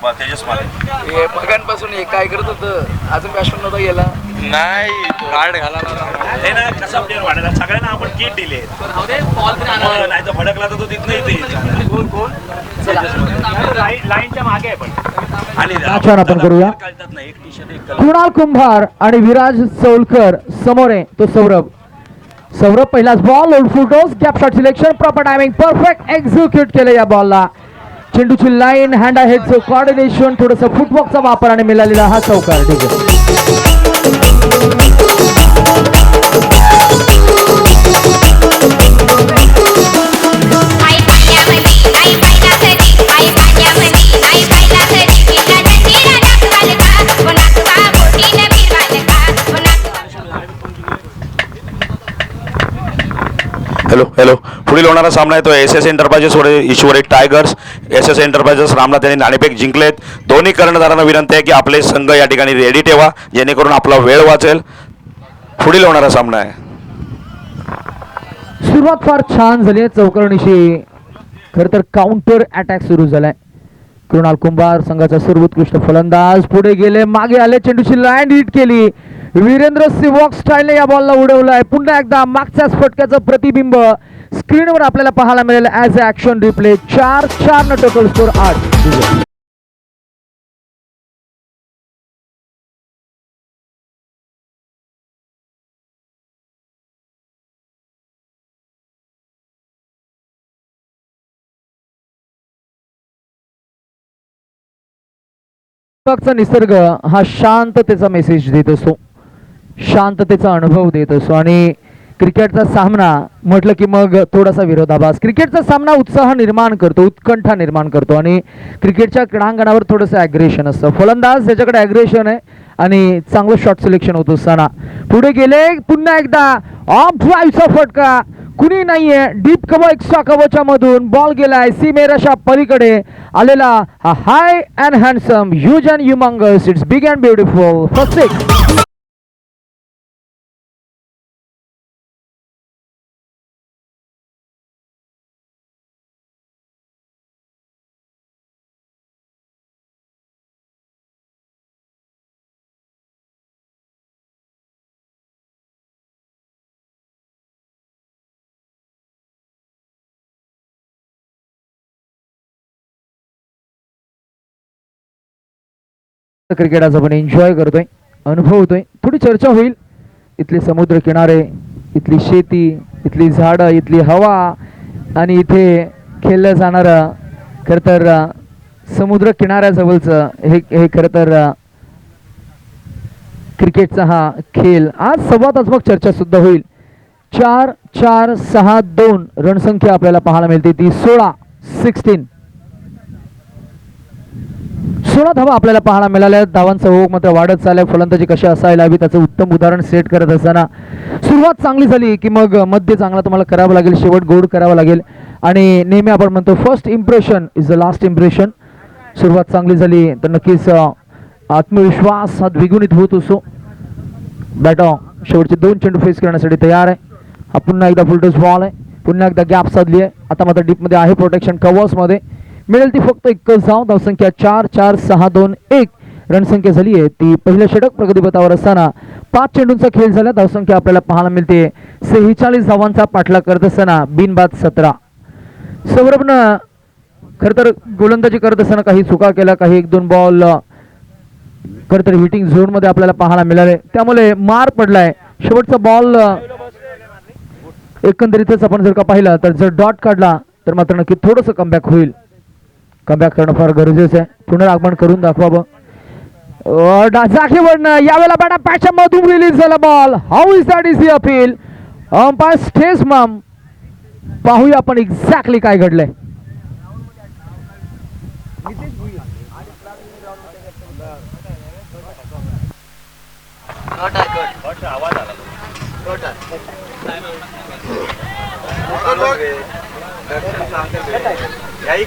तेजस माने हे बघांपासून हे काय करत होतं, अजून बॅट्समन नव्हता गेला. नाही कार्ड घालायला हे ना कसा प्लेअर वाढायला सगळ्यांना आपण किट दिले नाही तर भडकला तर तो तिथनं येते लाईनच्या मागे आहे पण आणि छान आपण करूया. कळतात ना एक टी शर्ट एक कृणाल कुंभार आणि विराज चौलकर समोर आहे तो सौरभ. सौरभ पहिलाच बॉल ओल्ड फुटोस gap shot selection proper timing perfect execute केलं या बॉलला. चेंडूची लाईन हँड हेडचं कॉर्डिनेशन थोडंसं फुटवर्कचा वापर आणि मिळालेला हा चौकार. ठीक आहे हॅलो हॅलो पुढील होणारा सामना आहे तो SS एंटरप्राइजेस ईश्वरी टायगर्स. SS एंटरप्राइजेस सामना त्यांनी नाणेफेक जिंकलेत. दोन्ही कर्णधारांना विनंती आहे की आपले संघ या ठिकाणी रेडी ठेवा जेणेकरून आपला वेळ वाचेल. पुढील होणारा सामना आहे. सुरुवात फार छान झाली आहे चौकरणीशी. खरं तर काउंटर अटॅक सुरू झालाय. कृणाल कुंभार संघाचा सर्वोत्कृष्ट फलंदाज पुढे गेले, मागे आले, चेंडूची लाईन हिट केली. वीरेंद्र सेवक स्टाईलने या बॉलला उडवलाय. पुन्हा एकदा मागच्याच फटक्याचं प्रतिबिंब स्क्रीनवर आपल्याला पाहायला मिळेल ॲज अ ॲक्शन रिप्ले. 4-4 न टोटल स्कोर 8. निसर्ग हा शांततेचा मेसेज देत असतो, शांततेचा अनुभव देत असतो आणि क्रिकेटचा सामना म्हटलं की मग थोडासा विरोधाभास. क्रिकेटचा सामना उत्साह निर्माण करतो, उत्कंठा निर्माण करतो आणि क्रिकेटच्या क्रीडांगणावर थोडंसं ॲग्रेशन असतं. फलंदाज त्याच्याकडे ॲग्रेशन आहे आणि चांगलं शॉट सिलेक्शन होत असताना पुढे गेले, पुन्हा एकदा ऑफ ड्राईव्हचा फटका. कुणी नाहीये, डीप कव्हर एक्स्ट्रा कव्हरच्या मधून बॉल गेलाय सीमेरेषा पलीकडे आलेला हा high and handsome huge and humongous it's big and beautiful first six. क्रिकेटाचा पण एन्जॉय करतोय, अनुभवतोय. थोडी चर्चा होईल. इथले समुद्र किनारे, इथली शेती, इथली झाडं, इथली हवा आणि इथे खेळलं जाणारं खरं तर समुद्र किनाऱ्याजवळचं हे खरं तर क्रिकेटचा हा खेळ. आज संवादात्मक चर्चा सुद्धा होईल. 4-4-6-2 रणसंख्या आपल्याला पाहायला मिळते ती 16 धावा आपल्याला पाहायला मिळाल्या. धावांचा ओघ मात्र वाढत चाललाय. फलंदाजी कशी असायला हवी त्याचं उत्तम उदाहरण सेट करत असताना सुरुवात चांगली झाली की मग मध्य चांगला तुम्हाला करावं लागेल, शेवट गोड करावं लागेल आणि नेहमी आपण म्हणतो first impression is the last impression. सुरुवात चांगली झाली तर नक्कीच आत्मविश्वास हा द्विगुणित होत असतो. बॅटॉ शेवटचे 2 चेंडू फेस करण्यासाठी तयार आहे. हा पुन्हा एकदा फुलटॉस बॉल आहे, पुन्हा एकदा गॅप साधली आहे. आता मात्र डीपमध्ये आहे, प्रोटेक्शन कव्हर्समध्ये मिळेल ती फक्त 1 धाव. धावसंख्या 4-4-6-2-1 रणसंख्या झाली आहे ती पहिलं षटक प्रगतीपथावर असताना 5 चेंडूंचा खेळ झाला. धावसंख्या आपल्याला पाहायला मिळते 46 धावांचा पाठलाग करत असताना बिनबाद 17. सौरभनं खरं तर गोलंदाजी करत असताना काही चुका केल्या, काही 1-2 बॉल खरं तर हिटिंग झोनमध्ये आपल्याला पाहायला मिळाले, त्यामुळे मार पडलाय. शेवटचा बॉल एकंदरीतच आपण जर का पाहिला तर जर डॉट काढला तर मात्र नक्की थोडंसं कमबॅक होईल. कमबॅक करणं फार गरजेचं आहे, पुनरागमन करून दाखवावं. जागेवरनं यावेळेला बॅटा पॅचच्या मधून रिलीज झाला ball. How is that is the appeal umpire stays mum. पाहूया आपण एक्झॅक्टली काय घडलंय.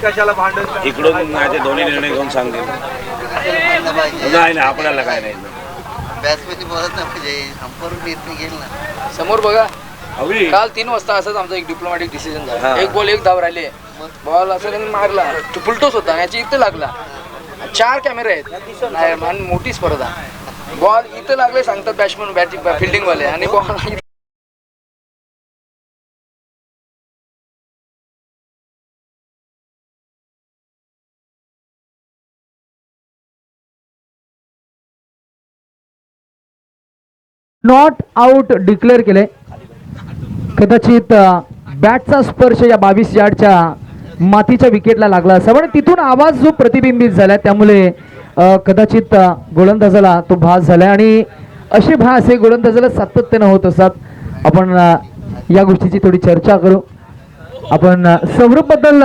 कशाला भांडण इकडून नाही ते दोन्ही निर्णय घेऊन सांगते. नाही आपल्याला काय नाही. बॅट्समॅन बोलत नाही म्हणजे अंपायर निर्णय घेईल ना. समोर बघा, हवी काल 3 वाजता असंच आमचा एक डिप्लोमॅटिक डिसिजन झाला. 1 बॉल 1 धाव राहिले, बॉल असं त्यांनी मारला, फुलटोस होता याची इथं लागला. 4 कॅमेरे आहेत नाही आणि मोठी स्पर्धा. बॉल इथं लागले सांगतात बॅट्समन बॅटिंग फिल्डिंग वाले आणि बॉल नॉट आउट डिक्लेअर केले. कदाचित बॅटचा स्पर्श या 22 यार्डच्या मातीच्या विकेटला लागला असावा आणि तिथून आवाज जो प्रतिबिंबित झाला त्यामुळे कदाचित गोलंदाजाला तो भास झाला आणि असे भास हे गोलंदाजाला सातत्यानं होत असतात. आपण या गोष्टीची थोडी चर्चा करू. आपण सौरभ बद्दल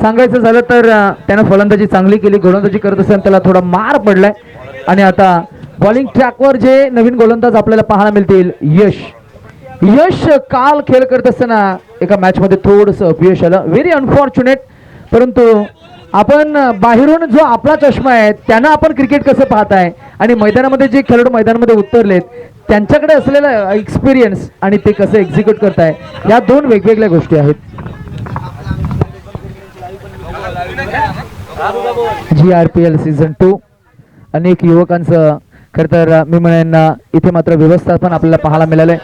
सांगायचं झालं तर त्यानं फलंदाजी चांगली केली, गोलंदाजी करत असताना त्याला थोडा मार पडलाय आणि आता बॉलिंग ट्रॅकवर जे नवीन गोलंदाज आपल्याला पाहायला मिळतील यश काल खेळ करत असताना एका मॅच मध्ये थोडंसं अपयश आलं, व्हेरी अनफॉर्च्युनेट. परंतु आपण बाहेरून जो आपला चष्मा आहे त्यांना आपण क्रिकेट कसं पाहताय आणि मैदानामध्ये जे खेळाडू मैदानामध्ये उतरलेत त्यांच्याकडे असलेला एक्सपिरियन्स आणि ते कसं एक्झिक्यूट करताय या दोन वेगवेगळ्या गोष्टी आहेत. GRPL सीझन 2 अनेक युवकांचं खरं तर मी म्हणेन इथे मात्र व्यवस्थापन आपल्याला पाहायला मिळालंय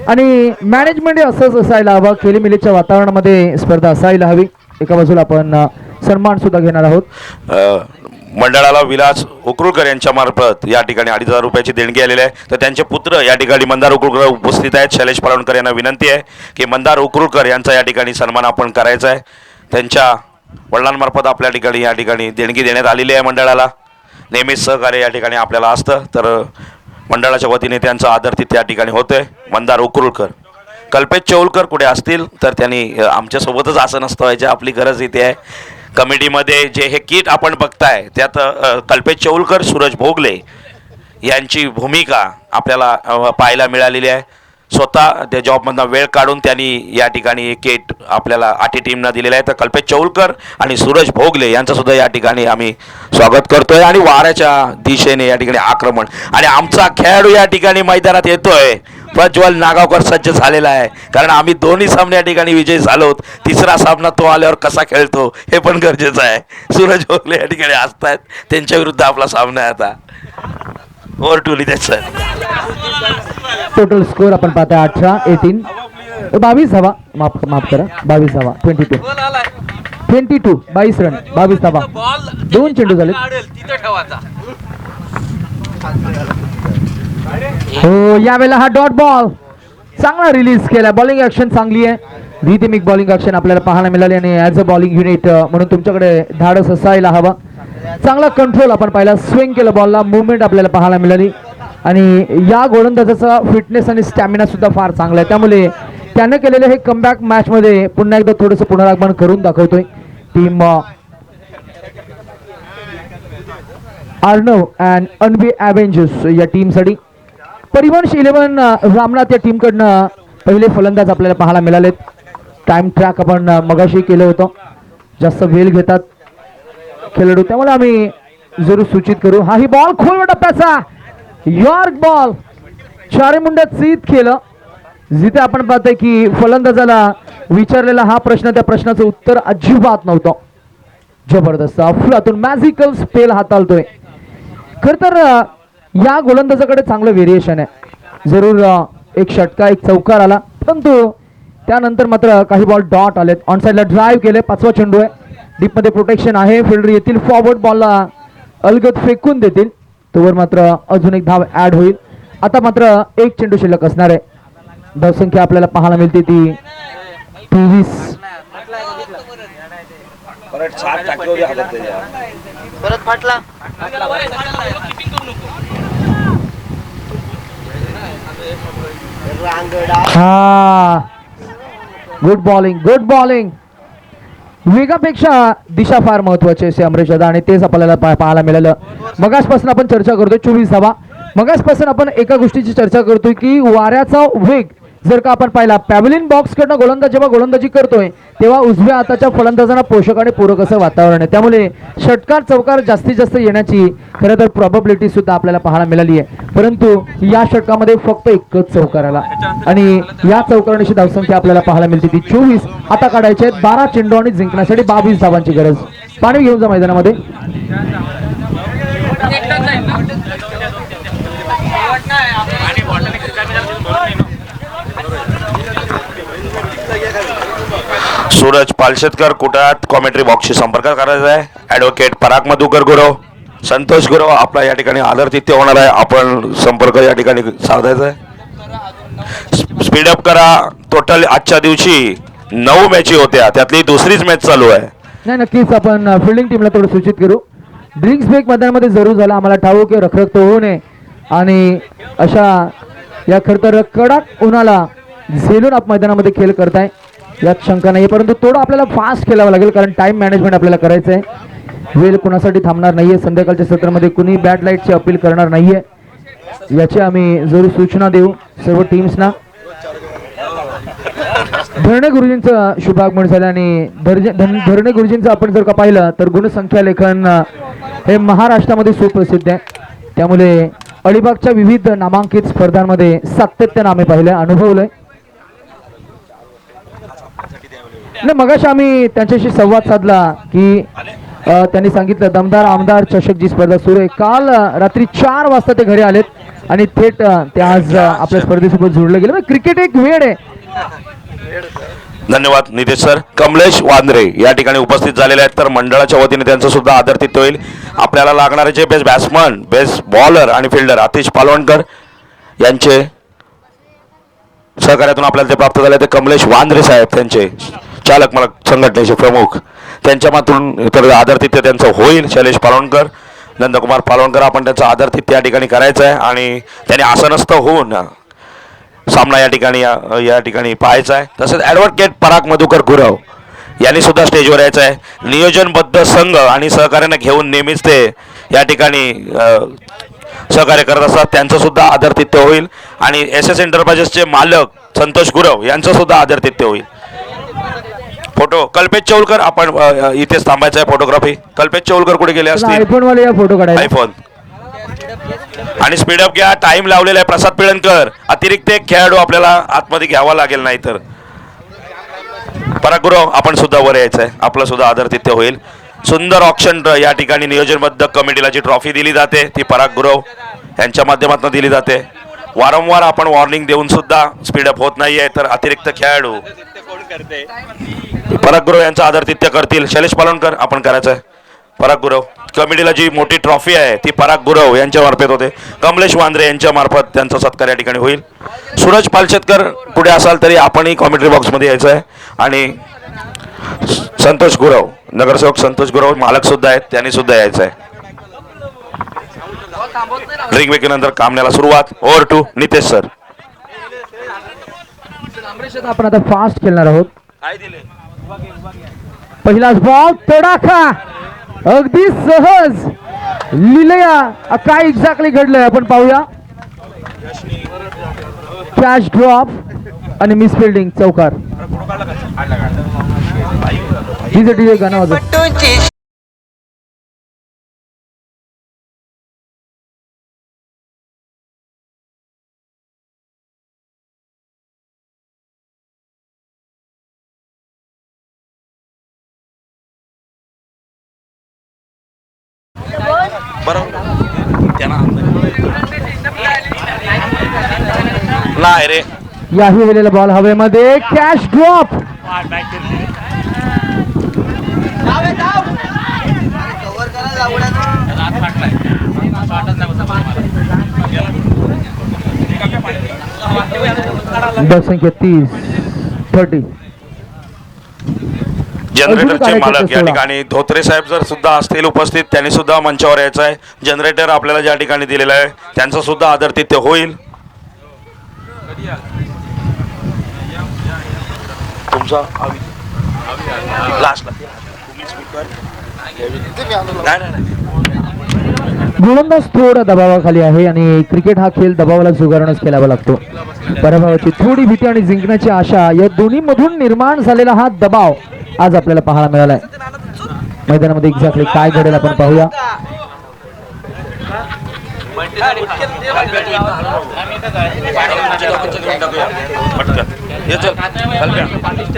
आणि मॅनेजमेंट असंच असायला हवं. खेळीमेळीच्या वातावरणामध्ये स्पर्धा असायला हवी. एका बाजूला आपण सन्मान सुद्धा घेणार आहोत. मंडळाला विलास उकरुळकर यांच्या मार्फत या ठिकाणी 2,500 रुपयाची देणगी आलेली आहे. तर त्यांचे पुत्र या ठिकाणी मंदार उकरुळकर उपस्थित आहेत. शैलेश पालवणकर यांना विनंती आहे की मंदार उकरुळकर यांचा या ठिकाणी सन्मान आपण करायचा आहे. त्यांच्या वडिलांमार्फत आपल्या ठिकाणी या ठिकाणी देणगी देण्यात आलेली आहे. मंडळाला नेहमीच सहकार्य या ठिकाणी आपल्याला असतं, तर मंडळाच्या वतीने त्यांचा आदर तिथे या ठिकाणी होतोय. मंदार उकरुळकर, कल्पेश चौलकर कुठे असतील तर त्यांनी आमच्यासोबतच असं नसतं व्हायचे, आपली गरज इथे आहे. कमिटीमध्ये जे हे किट आपण बघताय त्यात कल्पेश चौलकर, सूरज भोगले यांची भूमिका आपल्याला पाहायला मिळालेली आहे. स्वतः त्या जॉबमधनं वेळ काढून त्यांनी या ठिकाणी किट आपल्याला आठी टीमना दिलेलं आहे. तर कल्पेश चौलकर आणि सूरज भोगले यांचंसुद्धा या ठिकाणी आम्ही स्वागत करतोय. आणि वाऱ्याच्या दिशेने या ठिकाणी आक्रमण आणि आमचा खेळाडू या ठिकाणी मैदानात येतोय. प्रज्वल नागावकर सज्ज झालेला आहे, कारण आम्ही दोन्ही सामने या ठिकाणी विजयी झालोत. तिसरा सामना तो आल्यावर कसा खेळतो हे पण गरजेचं आहे. सूरज भोगले या ठिकाणी असतात, त्यांच्या विरुद्ध आपला सामना आहे आता. ओव्हर टू लिहित सर. टोटल स्कोर आपण पाहताय 18 22 धावा, माफ करा 22 धावा 22 22 रन 22 धावा, 2 चेंडू झाले. हो यावेळेला हा डॉट बॉल चांगला रिलीज केला. बॉलिंग ऍक्शन चांगली आहे, रिदमिक बॉलिंग ऍक्शन आपल्याला पाहायला मिळाली आणि ॲज अ बॉलिंग युनिट म्हणून तुमच्याकडे धाडस असायला हवा. चांगला कंट्रोल आपण पाहिला, स्विंग केलं बॉलला, मुवमेंट आपल्याला पाहायला मिळाली आणि या गोलंदाजाचा फिटनेस आणि स्टॅमिना सुद्धा फार चांगला आहे. त्यामुळे त्यानं केलेले हे कमबॅक मॅच मध्ये पुन्हा एकदा थोडंसं पुनरागमन करून दाखवतोय team Arnav and Anbi Avengers या टीमसाठी. परिवंश 11 रामनाथ या टीमकडनं पहिले फलंदाज आपल्याला पाहायला मिळालेत. टाइम ट्रॅक आपण मगाशी केलं होतं, जास्त वेळ घेतात खेळाडू, त्यामुळे आम्ही जरूर सूचित करू. हा ही बॉल खोल टप्प्याचा यॉर्क बॉल चारी मुंड्यात सीत केलं. जिथे आपण पाहतोय की फलंदाजाला विचारलेला हा प्रश्न, त्या प्रश्नाचं उत्तर अजिबात नव्हतं. जबरदस्त अफलातून मॅजिकल स्पेल हाताळतोय. खर तर या गोलंदाजाकडे चांगलं व्हेरिएशन आहे. जरूर एक षटका, एक चौकार आला, परंतु त्यानंतर मात्र काही बॉल डॉट आलेत. ऑन साईडला ड्राईव्ह केले, 5वा चेंडू आहे, डीपमध्ये प्रोटेक्शन आहे, फिल्डर येतील, फॉरवर्ड बॉलला अलगद फेकून देतील, तोवर मात्र अजून एक धाव ऍड होईल. आता मात्र एक चेंडू शिल्लक असणार आहे. धावसंख्या आपल्याला पाहायला मिळते ती 23. परत फाटला. हा गुड बॉलिंग, गुड बॉलिंग. वेगापेक्षा दिशा फार महत्वाची असे अमरेश दादा आणि तेच आपल्याला पाहायला मिळालं. मगासपासून आपण चर्चा करतोय 24 धावा. मगासपासून आपण एका गोष्टीची चर्चा करतोय की वाऱ्याचा वेग जर का आपण पाहिला, पॅव्हलियन बॉक्स कडनं गोलंदाज जेव्हा गोलंदाजी करतोय तेव्हा उजव्या हाताच्या फलंदाजांना पोषक आणि पूरक असं वातावरण आहे. त्यामुळे षटकार चौकार जास्तीत जास्त येण्याची खरं तर प्रॉबॅबिलिटी सुद्धा आपल्याला पाहायला मिळाली आहे. परंतु या षटकामध्ये फक्त एकच चौकार आला आणि या चौकारांची धावसंख्या आपल्याला पाहायला मिळते ती 24. आता काढायचे आहेत 12 चेंडू आणि जिंकण्यासाठी 22 धावांची गरज. पाणी घेऊन जा मैदानामध्ये. सूरज पालशेतकर कुटात कॉमेंट्री बॉक्सशी संपर्क करायचा आहे. ॲडव्होकेट पराग मधुकर गुरव, संतोष गुरव आपला या ठिकाणी आदर तिथ्य होणार आहे. आपण संपर्क या ठिकाणी साधायचा आहे. स्पीडअप करा. टोटल आजच्या दिवशी 9 मॅची होत्या, त्यातली दुसरीच मॅच चालू आहे. नाही, नक्कीच आपण फिल्डिंग टीमला थोडं सूचित करू. ड्रिंक्स ब्रेक मैदानामध्ये जरूर झाला. आम्हाला ठाऊक आहे रखरख तो होऊ नये आणि अशा या खरं तर कडक उन्हाला झेलून आप मैदानामध्ये खेळ करताय यात शंका नाही, परंतु थोडं आपल्याला फास्ट खेळावं लागेल कारण टाइम मॅनेजमेंट आपल्याला करायचं आहे. वेळ कुणासाठी थांबणार नाहीये. संध्याकाळच्या सत्रामध्ये कुणी बॅड लाईटची अपील करणार नाहीये याची आम्ही जरूर सूचना देऊ सर्व टीम्सना. धरणे गुरुजींचं शुभागमन झालं आणि धरणे गुरुजींचं आपण जर का पाहिलं तर गुणसंख्या लेखन हे महाराष्ट्रामध्ये सुप्रसिद्ध आहे. त्यामुळे अलिबागच्या विविध नामांकित स्पर्धांमध्ये सातत्य नामे पाहिले अनुभवलंय. मगाशी आम्ही त्यांच्याशी संवाद साधला की त्यांनी सांगितलं दमदार आमदार चषक जी स्पर्धा सुरू आहे. काल रात्री 4 वाजता ते घरी आलेत आणि थेट ते आज आपल्या स्पर्धेसोबत जोडले गेले. क्रिकेट एक वेळ आहे. धन्यवाद नितेश सर. कमलेश वांद्रे या ठिकाणी उपस्थित झालेले आहेत, तर मंडळाच्या वतीने त्यांचं सुद्धा आदर तिथं होईल. आपल्याला लागणारे जे बेस्ट बॅट्समन, बेस्ट बॉलर आणि फिल्डर आतिश पालवणकर यांचे सहकार्यातून आपल्याला ते प्राप्त झाले ते कमलेश वांद्रे साहेब, त्यांचे चालक मला संघटनेचे प्रमुख, त्यांच्या मातून तर आदर तिथ्य त्यांचं होईल. शैलेश पालवणकर, नंदकुमार पालवणकर, आपण त्यांचं आदर तिथ्य या ठिकाणी करायचं आहे आणि त्यांनी आसनस्थ होऊन सामना या ठिकाणी पाहायचा आहे. तसंच ॲडव्होकेट पराग मधुकर गुरव यांनी सुद्धा स्टेजवर यायचं आहे. नियोजनबद्ध संघ आणि सहकार्याने घेऊन नेहमीच ते या ठिकाणी सहकार्य करत असतात, त्यांचं सुद्धा आदर तिथ्य होईल. आणि SS एंटरप्राइजेसचे मालक संतोष गुरव यांचं सुद्धा आदर तिथ्य होईल. फोटो कल्पेश चौलकर, आपण इथेच थांबायचं आहे. फोटोग्राफी कल्पेश चौलकर कुठे गेले असतील? आयफोन वाले या फोटो काढायला. आयफोन आणि स्पीडअप घ्या. टाइम लावलेला आहे. प्रसाद पिळणकर, अतिरिक्त एक खेळाडू आपल्याला आतमध्ये घ्यावा लागेल, नाही तर पराग गुरव आपण सुद्धा वर यायचं आहे. आपलं सुद्धा आदर तिथ्य होईल. सुंदर ऑक्शन या ठिकाणी नियोजनबद्ध कमिटीला जी ट्रॉफी दिली जाते ती पराग गुरव यांच्या माध्यमातून दिली जाते. वारंवार आपण वॉर्निंग देऊन सुद्धा स्पीडअप होत नाहीये, तर अतिरिक्त खेळाडू पराग गुरव यांचा आदर तिथ्य करतील. शैलेश पालवणकर आपण करायचं आहे. पराग गुरव कमिटीला जी मोठी ट्रॉफी आहे ती पराग गुरव यांच्या मार्फत होते. कमलेश वांद्रे यांच्या मार्फत त्यांचा सत्कार या ठिकाणी होईल. सूरज पालशेतकर पुढे असाल तरी आपणही कॉमेंट्री बॉक्समध्ये यायचं आहे. आणि संतोष गुरव, नगरसेवक संतोष गुरव मालक सुद्धा आहेत, त्यांनी सुद्धा यायचं आहे. ड्रिंक ब्रेकनंतर कामण्याला सुरुवात. Over to Nitesh sir. आपण आता फास्ट खेळणार आहोत. पहिलाच बॉल तडाखा, अगदी सहज लिलया काय एक्झॅक्टली घडलंय आपण पाहूया. कॅच ड्रॉप आणि मिस फिल्डिंग चौकार. डीजे गाणं वाजव. नाही रे, याही वेळेला बॉल हवेमध्ये. Catch drop. संख्या 30. जनरेटरचे मालक या ठिकाणी धोत्रे साहेब जर सुद्धा असतील उपस्थित, त्यांनी सुद्धा मंचावर यायचं आहे. जनरेटर आपल्याला ज्या ठिकाणी दिलेलं आहे त्यांचं सुद्धा आदर तिथ्य होईल. तुमचा गोलंदाज थोडा दबावाखाली आहे आणि क्रिकेट हा खेळ दबावाला झुगारूनच खेळावा लागतो. पराभवाची थोडी भीती आणि जिंकण्याची आशा या दोन्ही मधून निर्माण झालेला हा दबाव आज आपल्याला पाहायला मिळालाय. मैदानामध्ये एक्झॅक्टली काय घडेल आपण पाहूया.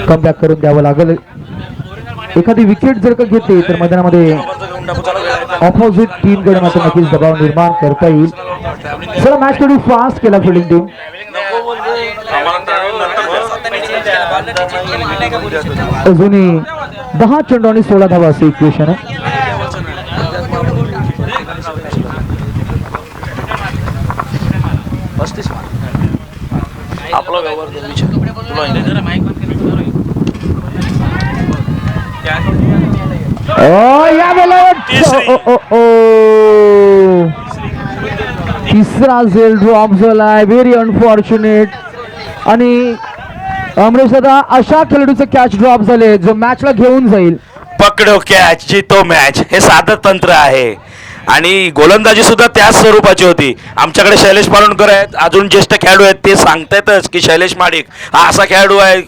कमबॅक करून द्यावं लागेल. एखादी विकेट जर का घेतली तर मैदानामध्ये ऑपोजिट टीमकडे मात्र नक्कीच दबाव निर्माण करता येईल. चला मॅच थोडी फास्ट केला फिल्डिंग टीम. अजूनही 10 चेंडू आणि 16 धावा असं इक्वेशन आहे. आपला व्यवहार या तिसरा झेल ड्रॉप झालाय. Very unfortunate. आणि अमरेश दादा, अशा खेळाडूचं कॅच ड्रॉप झाले जो मॅचला घेऊन जाईल. पकडो कॅच जितो मॅच, हे साधं तंत्र आहे. आणि गोलंदाजी सुद्धा त्याच स्वरूपाची होती. आमच्याकडे शैलेश पालनकर आहेत, अजून ज्येष्ठ खेळाडू आहेत, ते सांगतायतच की शैलेश माडिक हा असा खेळाडू आहे,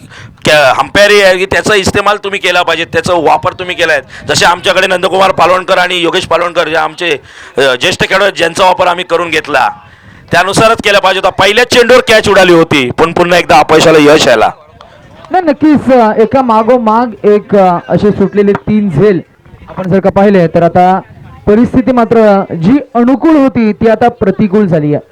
हंपेरी आहे की त्याचा इस्तेमाल तुम्ही केला पाहिजे, त्याचा वापर तुम्ही केला आहे. जसे आमच्याकडे नंदकुमार पालवणकर आणि योगेश पालवणकर जे आमचे ज्येष्ठ खेळाडू आहेत, ज्यांचा वापर आम्ही करून घेतला त्यानुसारच केला पाहिजे होता. पहिल्याच चेंडूवर कॅच उडाली होती, पण पुन्हा एकदा अपयशाला यश आला. नाही, नक्कीच एका मागोमाग एक असे सुटलेले 3 झेल आपण जर का पाहिले तर आता परिस्थिती मात्र जी अनुकूल होती ती आता प्रतिकूल झाली आहे.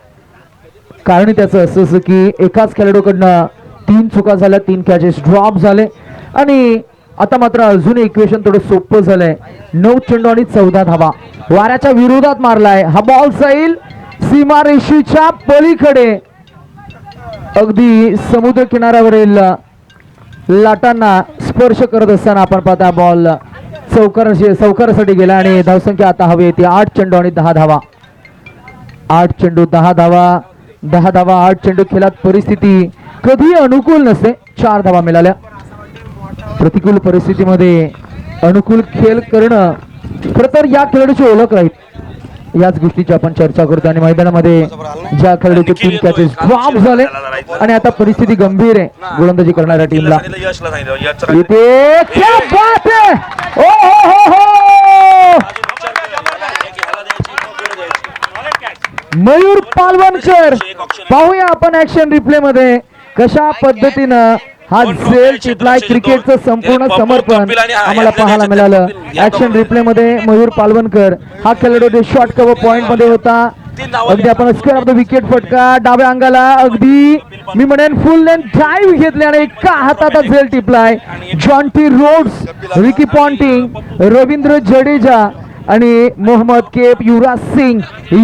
कारण त्याचं असं की एकाच खेळाडूकडनं 3 चुका झाल्या, 3 कॅचेस ड्रॉप झाले. आणि आता मात्र अजून इक्वेशन थोडं सोपं झालंय. 9 चेंडू आणि 14 धावा वाऱ्याच्या विरोधात मारलाय. हा बॉल जाईल सीमारेषेच्या पलीकडे, अगदी समुद्र किनाऱ्यावरील लाटांना स्पर्श करत असताना आपण पाहता बॉल चौकारासाठी गेला. आणि धावसंख्या आता हवी येते 8 चेंडू आणि 10 धावा. 8 चेंडू 10 धावा, 10 धावा 8 चेंडू. खेळात परिस्थिती कधी अनुकूल नसते. 4 धावा मिळाल्या. प्रतिकूल परिस्थितीमध्ये अनुकूल खेळ करणं खरं तर या खेळाडूची ओळख राहील. याच गोष्टीची आपण चर्चा करतो. आणि मैदानामध्ये ज्या खेळाडूचे 3 कॅचेस ड्रॉप झाले आणि आता परिस्थिती गंभीर आहे गोलंदाजी करणाऱ्या टीमला. इथे क्या बात है, ओ हो हो, मयूर पालवणकर. पाहूया आपण ऍक्शन रिप्ले मध्ये कशा पद्धतीनं हा झेल टिपलाय. क्रिकेटचं संपूर्ण समर्पण आम्हाला पाहायला मिळालं. ऍक्शन रिप्ले मध्ये मयूर पालवणकर हा खेळाडू शॉर्ट कव्हर पॉइंट मध्ये होता. अगदी आपण स्क्वेअर ऑफ द विकेट फटका डाव्या अंगाला अगदी मी म्हणेन फुल लेंथ ड्राईव्ह घेतले आणि एका हातात झेल टिपलाय. Jonty Rhodes, Ricky Ponting, Ravindra Jadeja आणि मोहम्मद केप, युवराज सिंग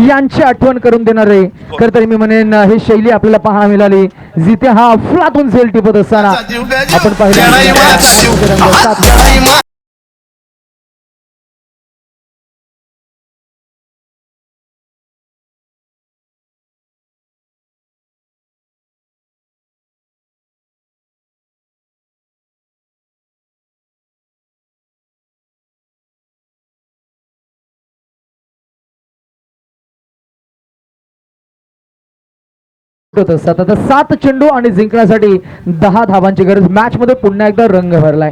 यांची आठवण करून देणारे खरं तरी मी म्हणेन ही शैली आपल्याला पाहायला मिळाली. जिथे हा अफलातून झेल टिपत असताना आपण पाहिलं आता 7 चेंडू आणि जिंकण्यासाठी 10 धावांची गरज. मॅच मध्ये पुन्हा एकदा रंग भरलाय.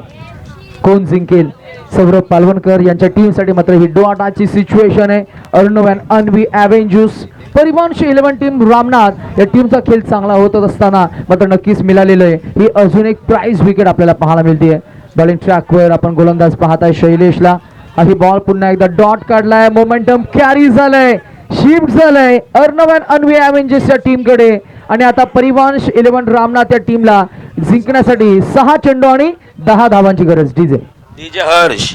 कोण जिंकेल? सौरभ पालवणकर यांच्या टीम साठी मात्र ही डोआटाची सिच्युएशन आहे. अर्णव अँड अन्वी ॲव्हेंजर्स, परिवहनशी 11 टीम रामनाथ या टीमचा खेळ चांगला होत असताना मात्र नक्कीच मिळालेलं आहे. ही अजून एक प्राइज विकेट आपल्याला पाहायला मिळते. बॉलिंग ट्रॅकवर आपण गोलंदाज पाहताय शैलेशला. ही बॉल पुन्हा एकदा डॉट काढलाय. मोमेंटम कॅरी झालंय, शिफ्ट झालंय अर्णव अँड अन्वी ॲव्हेंजर्सच्या टीमकडे. आणि आता परिवहन 11 रामनाथ या टीमला जिंकण्यासाठी 6 चेंडू आणि 10 धावांची गरज. डीजे हर्ष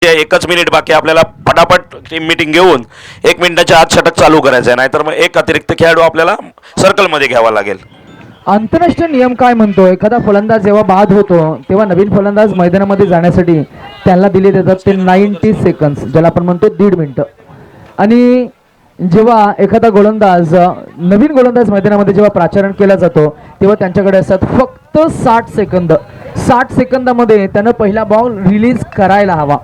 एकच मिनिट बाकी. आपल्याला पटापट टीम मीटिंग घेऊन 1 मिनिटाच्या आत षटक चालू करायचं आहे, नाहीतर मग एक अतिरिक्त खेळाडू आपल्याला सर्कलमध्ये घ्यावा लागेल. आंतरराष्ट्रीय नियम काय म्हणतो, एखादा फलंदाज जेव्हा बाद होतो तेव्हा नवीन फलंदाज मैदानामध्ये जाण्यासाठी त्यांना दिले जातात ते 90 सेकंड्स, ज्याला आपण म्हणतो 1.5 मिनिटं. आणि जेव्हा एखादा गोलंदाज नवीन गोलंदाज मैदानामध्ये जेव्हा प्राचारण केला जातो तेव्हा त्यांच्याकडे असतात फक्त 60 सेकंद. 60 सेकंदामध्ये त्यानं पहिला बॉल रिलीज करायला हवा.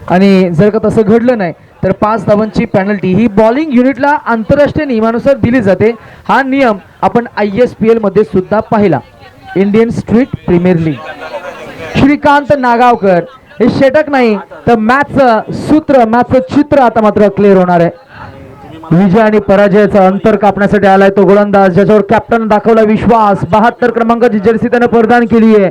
आणि जर का तसं घडलं नाही तर 5 धावांची पेनल्टी ही बॉलिंग युनिटला आंतरराष्ट्रीय नियमानुसार दिली जाते. हा नियम आपण ISPL मध्ये सुद्धा पाहिला. Indian street premier league. Shrikant Nagavkar हे षटक नाही तर मॅचचं सूत्र, मॅचचं चित्र आता मात्र क्लिअर होणार आहे. विजय आणि पराजयाचं अंतर कापण्यासाठी आलाय तो गोलंदाज, ज्याच्यावर कॅप्टन दाखवला विश्वास. 72 क्रमांकाची जर्सी त्यानं प्रदान केली आहे.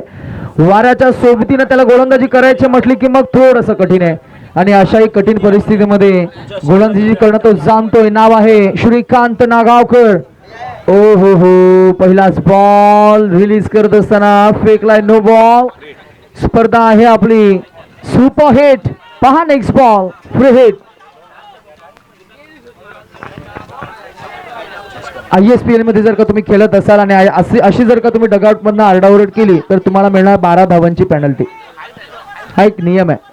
वाऱ्याच्या सोबतीनं त्याला गोलंदाजी करायची म्हटली की मग थोडंसं कठीण आहे, आणि अशाही कठीण परिस्थितीमध्ये गोलंदाजी करणं तो जाणतोय. नाव आहे श्रीकांत नागावकर. ओ हो, पहिलाच बॉल रिलीज करत असताना फेकलाय, नो बॉल. स्पर्धा आहे आपली सुपर हिट. पहा next ball, free hit. ISPL मध्ये जर का तुम्ही खेळत असाल आणि अशी जर का तुम्ही डगआउट मधनं आरडाओरड केली तर तुम्हाला मिळणार 12 धावांची पेनल्टी. हा एक नियम आहे.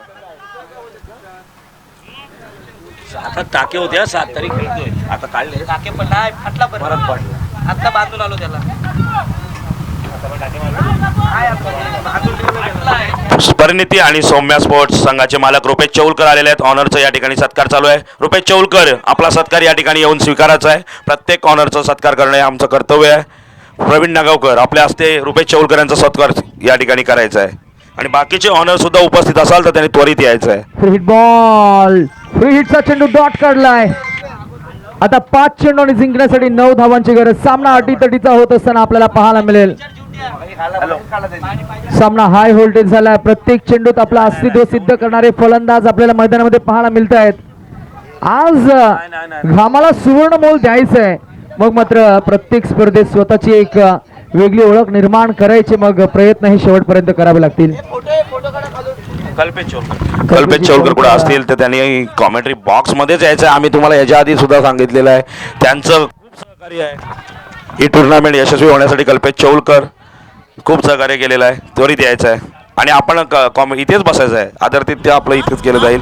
आता टाके होते 7 तरी खेळतोय. आता काढले टाके पण नाही, फाटला परत पडला. आता बांधून आलो त्याला. परिणिती आणि सौम्या स्पोर्ट्स संघाचे मालक रुपेश चौलकर आलेले आहेत. ऑनरचा या ठिकाणी सत्कार चालू आहे. रुपेश चौलकर, आपला सत्कार या ठिकाणी येऊन स्वीकारायचा आहे. प्रत्येक ऑनरचा सत्कार करणे आमचं कर्तव्य आहे. प्रवीण नागावकर, आपल्या हस्ते रुपेश चौलकर यांचा सत्कार या ठिकाणी करायचा आहे, आणि बाकीचे ऑनर सुद्धा उपस्थित असाल तर त्यांनी त्वरित यायचं आहे. फ्री हिट बॉल, फ्री हिटचा चेंडू डॉट काढलाय. आता 5 चेंडूंनी जिंकण्यासाठी 9 धावांची गरज. सामना अटीतटीचा होत असताना आपल्याला पाहायला मिळेल. सामना हाय व्होल्टेज झालाय. प्रत्येक चेंडूत आपला अस्तित्व सिद्ध करणारे फलंदाज आपल्याला मैदानामध्ये पाहायला मिळत आहेत. आज घामाला सुवर्ण मोल द्यायचंय, मग मात्र प्रत्येक स्पर्धेत स्वतःची एक वेगळी ओळख निर्माण करायची. मग प्रयत्न हे शेवटपर्यंत करावे लागतील. कल्पेश चौलकर कुठे असतील तर त्यांनी कॉमेंट्री बॉक्स मध्येच यायचं आहे. आम्ही तुम्हाला याच्या आधी सुद्धा सांगितलेलं आहे. त्यांचं खूप सहकार्य आहे ही टुर्नामेंट यशस्वी होण्यासाठी. कल्पेश चौलकर खूप सहकार्य केलेलं आहे. त्वरित यायचं आहे आणि आपण इथेच बसायचं आहे. आदरातिथ्य आपलं इथेच केलं जाईल.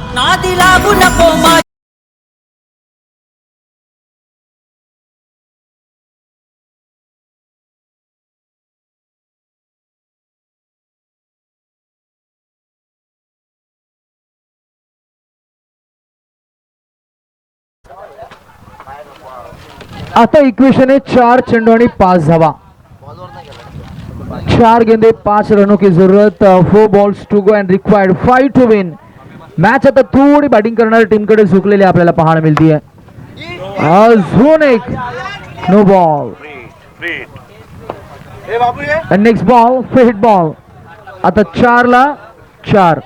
आता इक्वेशन आहे 4 चेंडू आणि 5 धावा. 4 गेंदे 5 रनों की जरूरत. 4 balls to go and required 5 to win. Match आता थोडी बॅटिंग करणाऱ्या टीम कडे झुकलेली आपल्याला पाहायला मिळते. अजून एक no ball. Next ball free hit ball. आता 4 ला 4.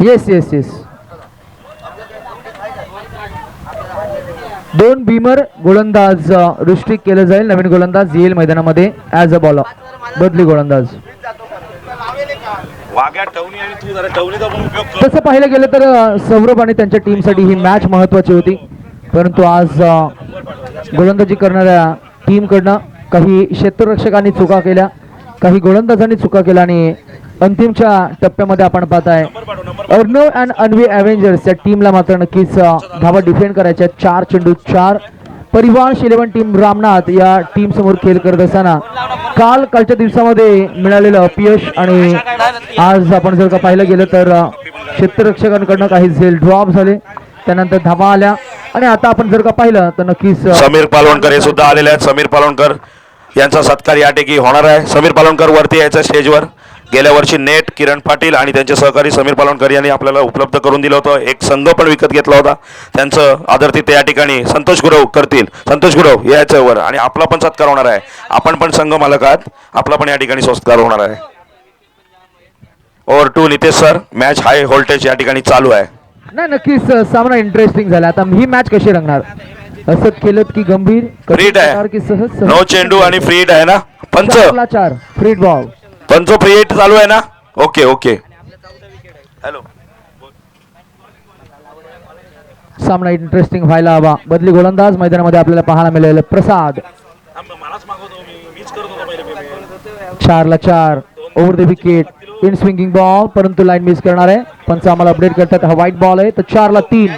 Yes yes yes. 2 बीमर गोलंदाज रिस्ट्रिक्ट केलं जाईल. नवीन गोलंदाज येईल मैदानामध्ये ॲज अ बॉलर, बदली गोलंदाज. तसं पाहिलं गेलं तर सौरभ आणि त्यांच्या टीमसाठी ही मॅच महत्त्वाची होती, परंतु आज गोलंदाजी करणाऱ्या टीमकडनं काही क्षेत्ररक्षकांनी चुका केल्या, काही गोलंदाजांनी चुका केल्या, आणि अंतिमच्या टप्प्यामध्ये आपण पाहताय अर्णव अँड अन्वी ॲव्हेंजर्स या टीमला मात्र नक्कीच धावा डिफेंड करायच्या. 4 चेंडू 4. परिवार 11 टीम रामनाथ या टीम समोर खेळ करत असताना कालच्या दिवसामध्ये मिळालेलं अपयश, आणि आज आपण जर का पाहिलं गेलं तर क्षेत्ररक्षकांकडनं काही झेल ड्रॉप झाले, त्यानंतर धावा आल्या, आणि आता आपण जर का पाहिलं तर नक्कीच समीर पालवणकर हे सुद्धा आलेले आहेत. समीर पालवणकर यांचा सत्कार या ठिकाणी होणार आहे. समीर पालवणकर वरती यायचं स्टेजवर. गेल्या वर्षी नेट किरण पाटील आणि त्यांचे सहकारी समीर पालवणकर यांनी आपल्याला उपलब्ध करून दिलं होतं. एक संघ पण विकत घेतला होता. त्यांचं आदरातिथ्य या ठिकाणी संतोष गुरव करतील. संतोष गुरव यायचं वर, आणि आपला पण सत्कार होणार आहे. आपण पण संघ मालक आहात, आपला पण या ठिकाणी सत्कार होणार आहे. Over 2 Nitesh sir. Match high voltage या ठिकाणी चालू आहे. नाही, नक्कीच सामना इंटरेस्टिंग झाला. आता ही मॅच कशी रंगणार? असं केलं की गंभीर, फ्रीट आहे, की सहज 9 चेंडू आणि फ्रीट आहे ना. पंच 4 फ्रीट बॉल. पंच फ्री हिट चालू आहे ना. Okay okay. हॅलो. सामना इंटरेस्टिंग व्हायला हवा. बदली गोलंदाज मैदानामध्ये आपल्याला पाहायला मिळेल प्रसाद. 4 ला 4. Over the wicket. In swinging ball, परंतु लाईन मिस करणार आहे. पंच आम्हाला अपडेट करतात हा व्हाईट बॉल आहे. तर 4 ला 3.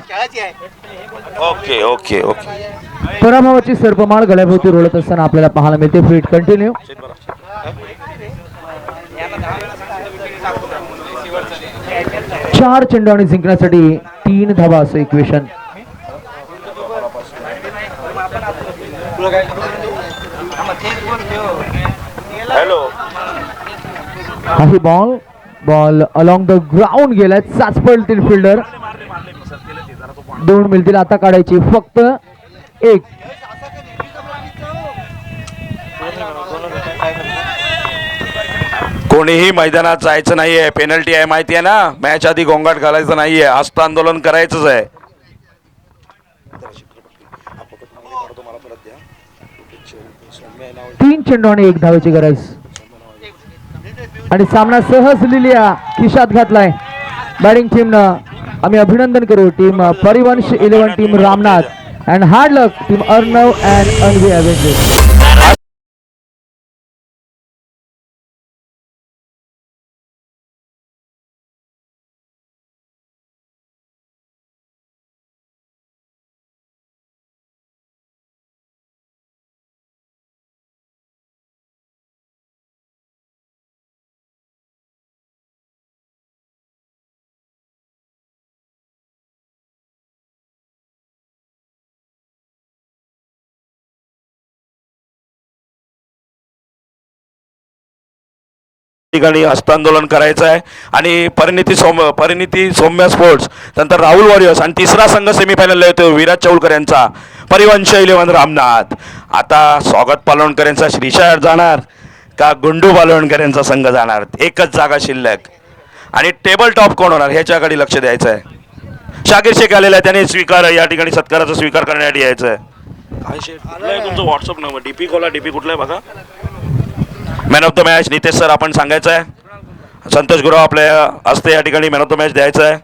Okay okay okay. पराभवाची सर्पमाळ गळ्याभोवती रोळत असताना आपल्याला पाहायला मिळते. फ्रीट कंटिन्यू. 4 चेंडू आणि जिंकण्यासाठी 3 धावा असं इक्वेशन. हॅलो. काही बॉल अलॉंग द ग्राउंड गेलाय, चाच पडतील फिल्डर. 2 मिळतील आता काढायची फक्त एक. कोणीही मैदानात जायचं नाहीये, पेनल्टी आहे माहिती आहे ना. मॅच आधी गोंगाट घालायचं नाहीये, हस्त आंदोलन करायचंच आहे. 3 चेंडू आणि 1 धावेची गरज. आणि सामना सहज लिहिल्या खिशात घातलाय बॅटिंग टीमनं. आम्ही अभिनंदन करू team Parivansh 11, team Ramnath and hard luck team Arnav and Anvi Avengers. ठिकाणी हस्तांदोलन करायचं आहे. आणि परिणिती सौम्य स्पोर्ट्स, नंतर राहुल वॉरियर्स आणि तिसरा संघ सेमीफायनलला येतो विराज चौलकर यांचा परिवंश 11 रामनाथ. आता स्वागत पालवणकर यांचा श्रीशाळ जाणार का गुंडू पालवणकर यांचा संघ जाणार, एकच जागा शिल्लक. आणि टेबल टॉप कोण होणार ह्याच्याकडे लक्ष द्यायचं आहे. शाकीर शेख आलेला आहे, त्याने स्वीकार या ठिकाणी सत्काराचा स्वीकार करण्यासाठी यायचं आहे. काय शेठ कुठला आहे तुमचं व्हॉट्सअप नंबर? डीपी खोला, डीपी कुठला आहे बघा. Man of the match Nitesh sir आपण सांगायचं आहे. संतोष गुरव आपल्या हस्ते या ठिकाणी मॅन ऑफ द मॅच द्यायचं आहे.